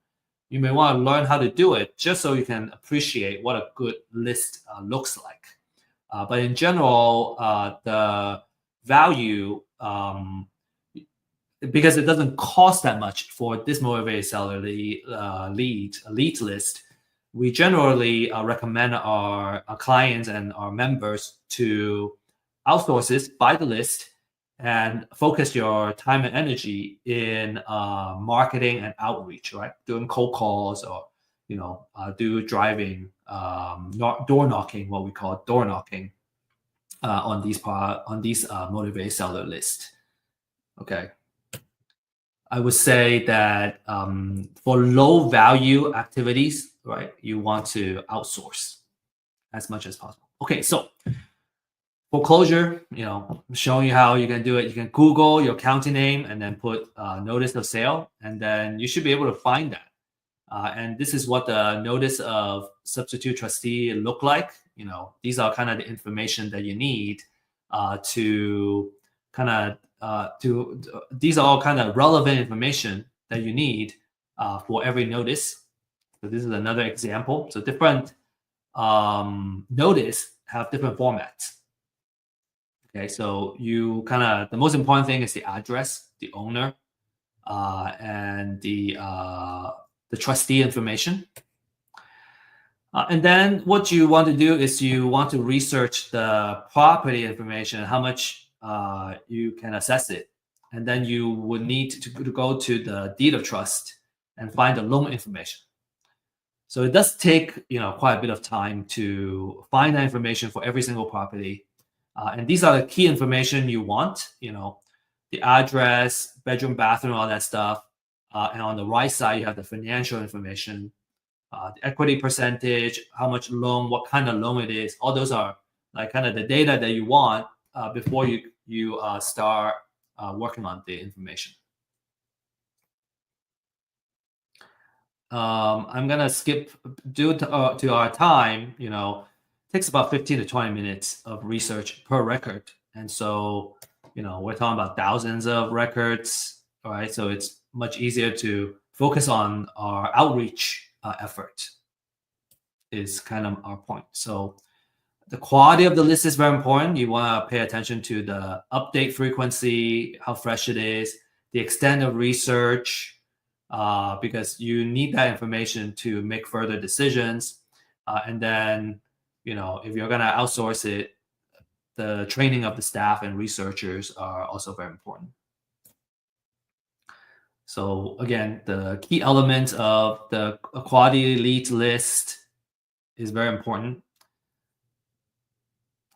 you may want to learn how to do it just so you can appreciate what a good list looks like. But in general, the value, because it doesn't cost that much for this motivated seller lead list, we generally recommend our clients and our members to outsource this, buy the list, and focus your time and energy in marketing and outreach, right? Doing cold calls or do driving, door knocking, what we call door knocking, on these motivated seller list. Okay. I would say that for low value activities, right, you want to outsource as much as possible. Okay, so foreclosure, showing you how you can do it. You can Google your county name and then put notice of sale, and then you should be able to find that. And this is what the notice of substitute trustee look like. These are kind of the information that you need to kind of these are all kind of relevant information that you need for every notice. So this is another example. So different notice have different formats. Okay, so the most important thing is the address, the owner, and the trustee information. And then what you want to do is you want to research the property information, how much you can assess it. And then you would need to go to the deed of trust and find the loan information. So it does take quite a bit of time to find that information for every single property. And these are the key information you want, the address, bedroom, bathroom, all that stuff. And on the right side, you have the financial information, the equity percentage, how much loan, what kind of loan it is. All those are like kind of the data that you want before you start working on the information. I'm gonna skip due to our time. Takes about 15 to 20 minutes of research per record, and so we're talking about thousands of records. All right, so it's much easier to focus on our outreach effort. Is kind of our point. So the quality of the list is very important. You want to pay attention to the update frequency, how fresh it is, the extent of research, because you need that information to make further decisions. And then, if you're going to outsource it, the training of the staff and researchers are also very important. So again, the key elements of the quality leads list is very important.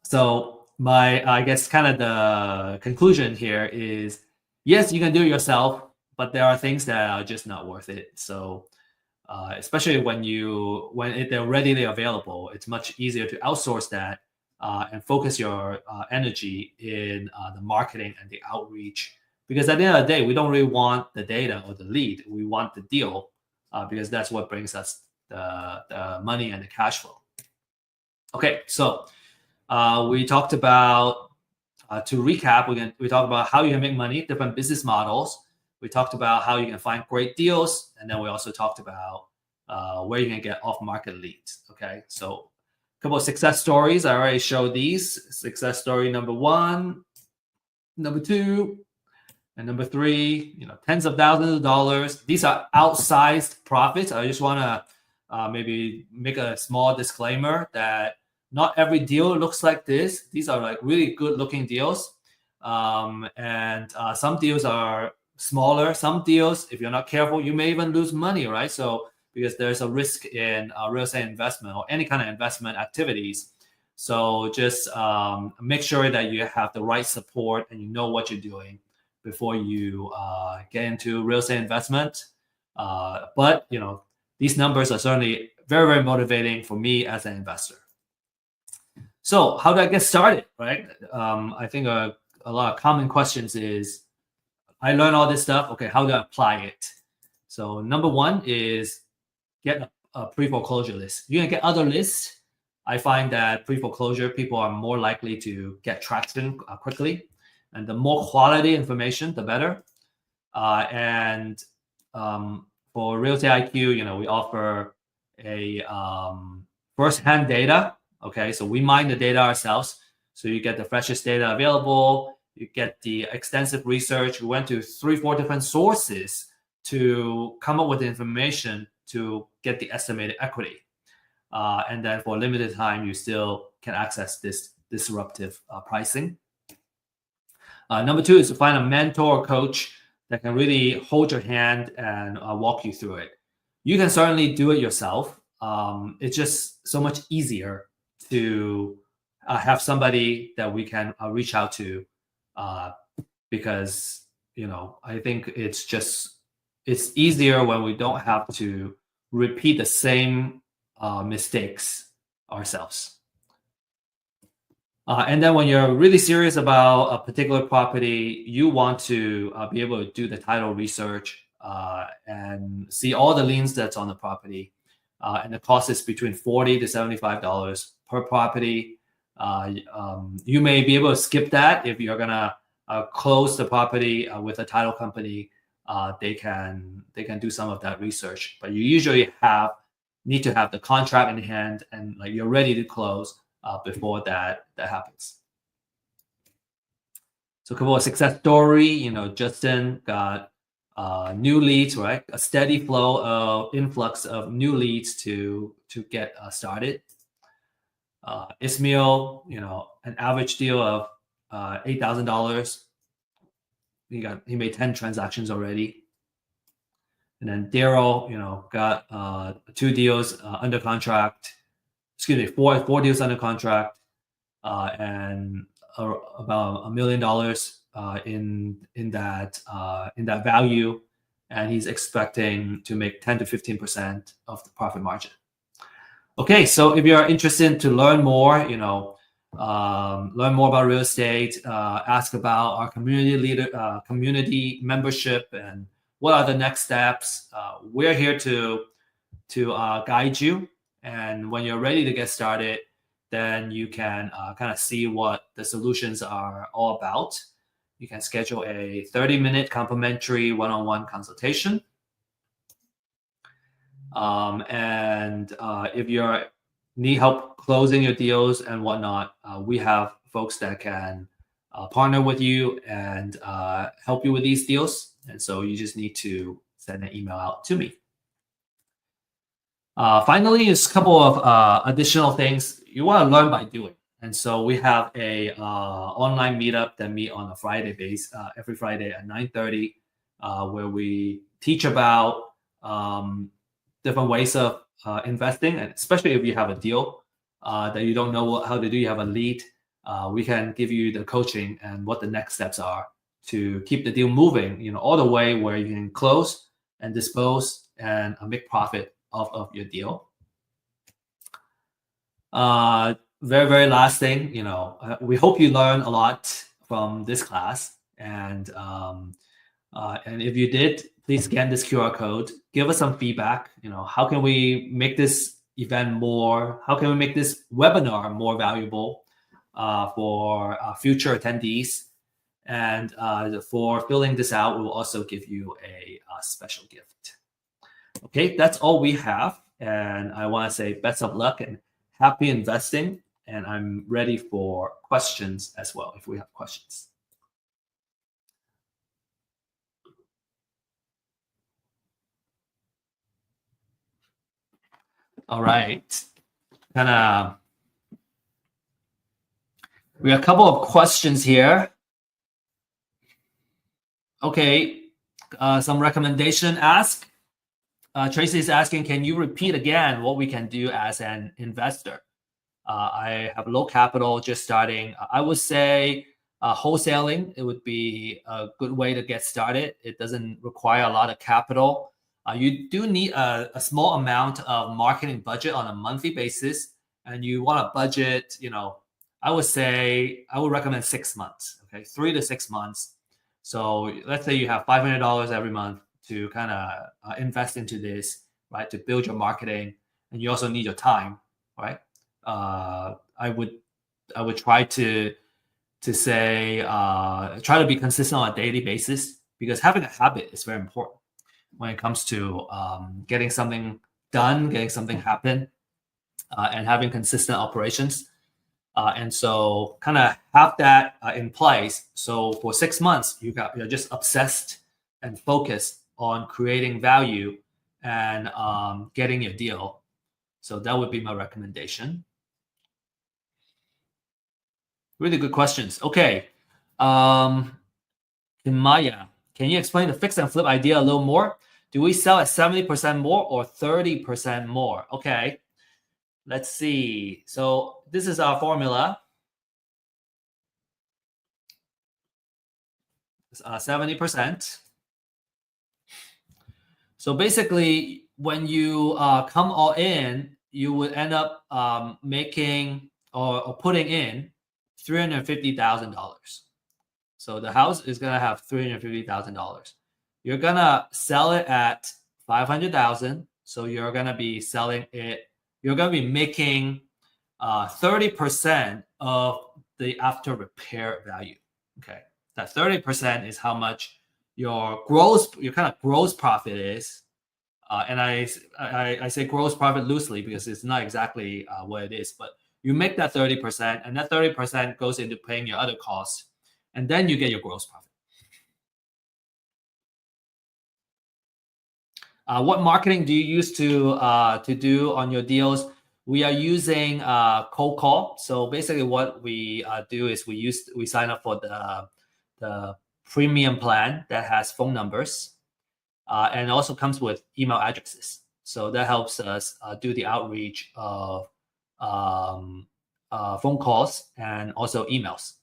So I guess kind of the conclusion here is, yes, you can do it yourself, but there are things that are just not worth it. So especially when they're readily available, it's much easier to outsource that and focus your energy in the marketing and the outreach. Because at the end of the day, we don't really want the data or the lead. We want the deal because that's what brings us the money and the cash flow. Okay, so we talked about, to recap, we talked about how you can make money, different business models. We talked about how you can find great deals. And then we also talked about where you can get off-market leads. Okay, so a couple of success stories. I already showed these. Success story number 1, number 2, and number 3, tens of thousands of dollars. These are outsized profits. I just want to maybe make a small disclaimer that not every deal looks like this. These are like really good looking deals. And some deals are smaller. Some deals, if you're not careful, you may even lose money, right? So because there's a risk in real estate investment or any kind of investment activities. So just make sure that you have the right support and you know what you're doing before you get into real estate investment. But these numbers are certainly very, very motivating for me as an investor. So how do I get started, right? I think a lot of common questions is, I learned all this stuff. Okay, how do I apply it? So number 1 is get a pre-foreclosure list. You can get other lists. I find that pre-foreclosure, people are more likely to get traction quickly. And the more quality information, the better. And for Real Estate IQ, we offer a first-hand data. Okay, so we mine the data ourselves. So you get the freshest data available. You get the extensive research. We went to 3-4 different sources to come up with the information to get the estimated equity. And then for a limited time, you still can access this disruptive pricing. Number 2 is to find a mentor or coach that can really hold your hand and walk you through it. You can certainly do it yourself. It's just so much easier to have somebody that we can reach out to because, I think it's easier when we don't have to repeat the same mistakes ourselves. And then when you're really serious about a particular property, you want to be able to do the title research and see all the liens that's on the property. And the cost is between $40 to $75 per property. You may be able to skip that if you're gonna close the property with a title company. They can do some of that research, but you usually need to have the contract in hand and you're ready to close before that happens. So a couple of success story. Justin got new leads, right? A steady flow of influx of new leads to get started. Ismail, an average deal of $8,000. He made 10 transactions already. And then Daryl, got 2 deals under contract. Excuse me, four deals under contract, and about $1 million in that value, and he's expecting to make 10 to 15% of the profit margin. Okay, so if you're interested to learn more, learn more about real estate, ask about our community membership, and what are the next steps. We're here to guide you. And when you're ready to get started, then you can kind of see what the solutions are all about. You can schedule a 30-minute complimentary one-on-one consultation. And if you need help closing your deals and whatnot, we have folks that can partner with you and help you with these deals. And so you just need to send an email out to me. Finally, is a couple of additional things you want to learn by doing. And so we have a online meetup that meet on a Friday base, every Friday at 9:30, where we teach about different ways of investing, and especially if you have a deal that you don't know how to do, you have a lead, we can give you the coaching and what the next steps are to keep the deal moving, all the way where you can close and dispose and make profit off of your deal. very last thing, we hope you learn a lot from this class, and if you did, please scan this QR code. Give us some feedback. How can we make this event more? How can we make this webinar more valuable for future attendees? And for filling this out, we'll also give you a special gift. Okay, that's all we have. And I want to say best of luck and happy investing. And I'm ready for questions as well, if we have questions. All right. Kind of, we have a couple of questions here. Okay, some recommendation ask. Tracy is asking, can you repeat again what we can do as an investor? I have low capital, just starting. I would say wholesaling, it would be a good way to get started. It doesn't require a lot of capital. You do need a small amount of marketing budget on a monthly basis, and you want to budget, I would recommend 6 months, okay, 3 to 6 months. So let's say you have $500 every month to kind of invest into this, right, to build your marketing, and you also need your time, right? I would try to say try to be consistent on a daily basis, because having a habit is very important when it comes to getting something done, getting something happen, and having consistent operations. And so kind of have that in place. So for 6 months, you're just obsessed and focused on creating value and getting your deal. So that would be my recommendation. Really good questions. Okay. Maya, can you explain the fix and flip idea a little more? Do we sell at 70% more or 30% more? Okay. Let's see. So this is our formula. 70%. So basically, when you come all in, you would end up making or putting in $350,000. So the house is gonna have $350,000. You're gonna sell it at 500,000. So you're gonna be selling it. You're gonna be making 30% of the after repair value. Okay, that 30% is how much your kind of gross profit is. And I say gross profit loosely because it's not exactly what it is, but you make that 30%, and that 30% goes into paying your other costs, and then you get your gross profit. What marketing do you use to do on your deals? We are using cold call. So basically, what we do is we sign up for the premium plan that has phone numbers, and also comes with email addresses. So that helps us do the outreach of phone calls and also emails.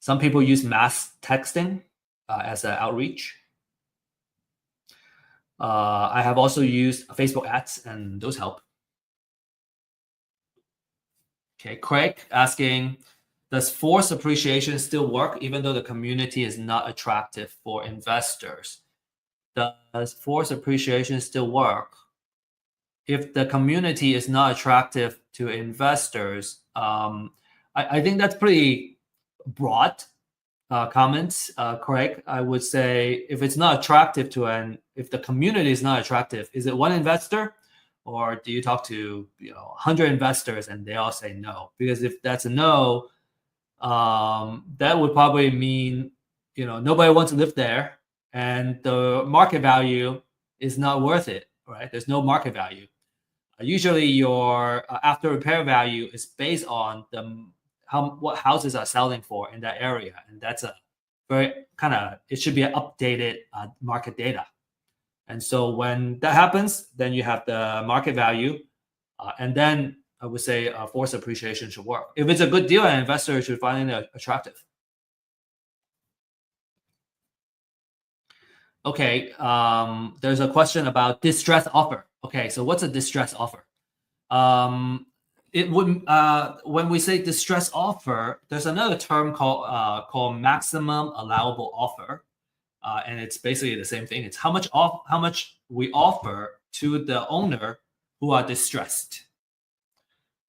Some people use mass texting as an outreach. I have also used Facebook ads, and those help. Okay, Craig asking, does forced appreciation still work even though the community is not attractive for investors? Does forced appreciation still work? If the community is not attractive to investors, I think that's pretty broad comments, Craig. I would say if it's not attractive if the community is not attractive, is it one investor, or do you talk to 100 investors and they all say no? Because if that's a no, that would probably mean nobody wants to live there, and the market value is not worth it, right? There's no market value. Usually, your after repair value is based on what houses are selling for in that area, and that's a very it should be an updated market data. And so when that happens, then you have the market value, and then I would say forced appreciation should work. If it's a good deal, an investor should find it attractive. Okay, there's a question about distress offer. Okay, so what's a distress offer? it would when we say distress offer, there's another term called maximum allowable offer, and it's basically the same thing. It's how much we offer to the owner who are distressed,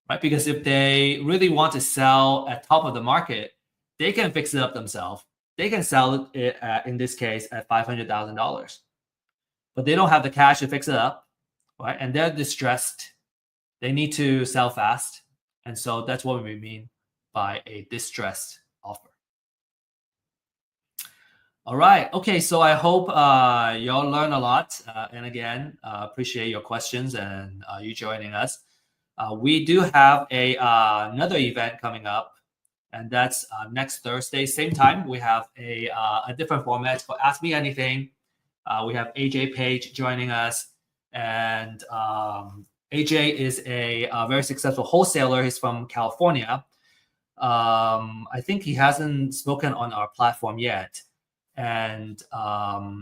right? Because if they really want to sell at top of the market, they can fix it up themselves. They can sell it in this case at $500,000, but they don't have the cash to fix it up, right? And they're distressed. They need to sell fast, and so that's what we mean by a distressed offer. All right. Okay. So I hope y'all learn a lot. And again, appreciate your questions and you joining us. We do have another event coming up, and that's next Thursday, same time. We have a different format for Ask Me Anything. We have AJ Page joining us, and AJ is a very successful wholesaler. He's from California. I think he hasn't spoken on our platform yet. And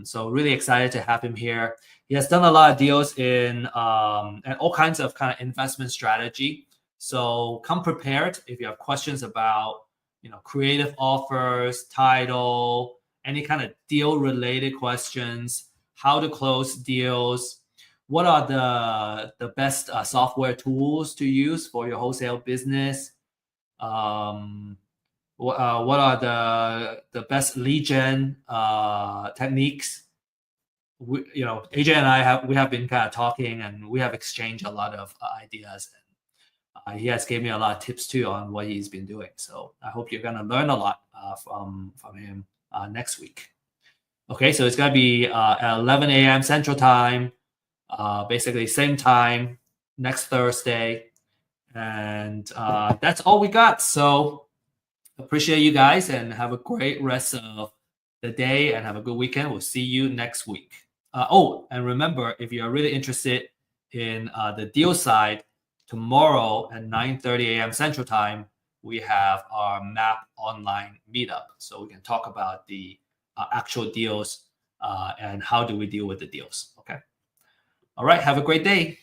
so really excited to have him here. He has done a lot of deals in and all kinds of kind of investment strategy. So come prepared if you have questions about, creative offers, title, any kind of deal related questions, how to close deals, what are the best software tools to use for your wholesale business. What are the best lead gen techniques? AJ and I have been kind of talking, and we have exchanged a lot of ideas. And he has gave me a lot of tips too on what he's been doing. So I hope you're gonna learn a lot from him next week. Okay, so it's gonna be at 11 a.m. Central Time, basically same time next Thursday, and that's all we got. So appreciate you guys and have a great rest of the day and have a good weekend. We'll see you next week. And remember, if you're really interested in the deal side, tomorrow at 9:30 a.m. Central Time, we have our MAP online meetup. So we can talk about the actual deals and how do we deal with the deals. Okay. All right. Have a great day.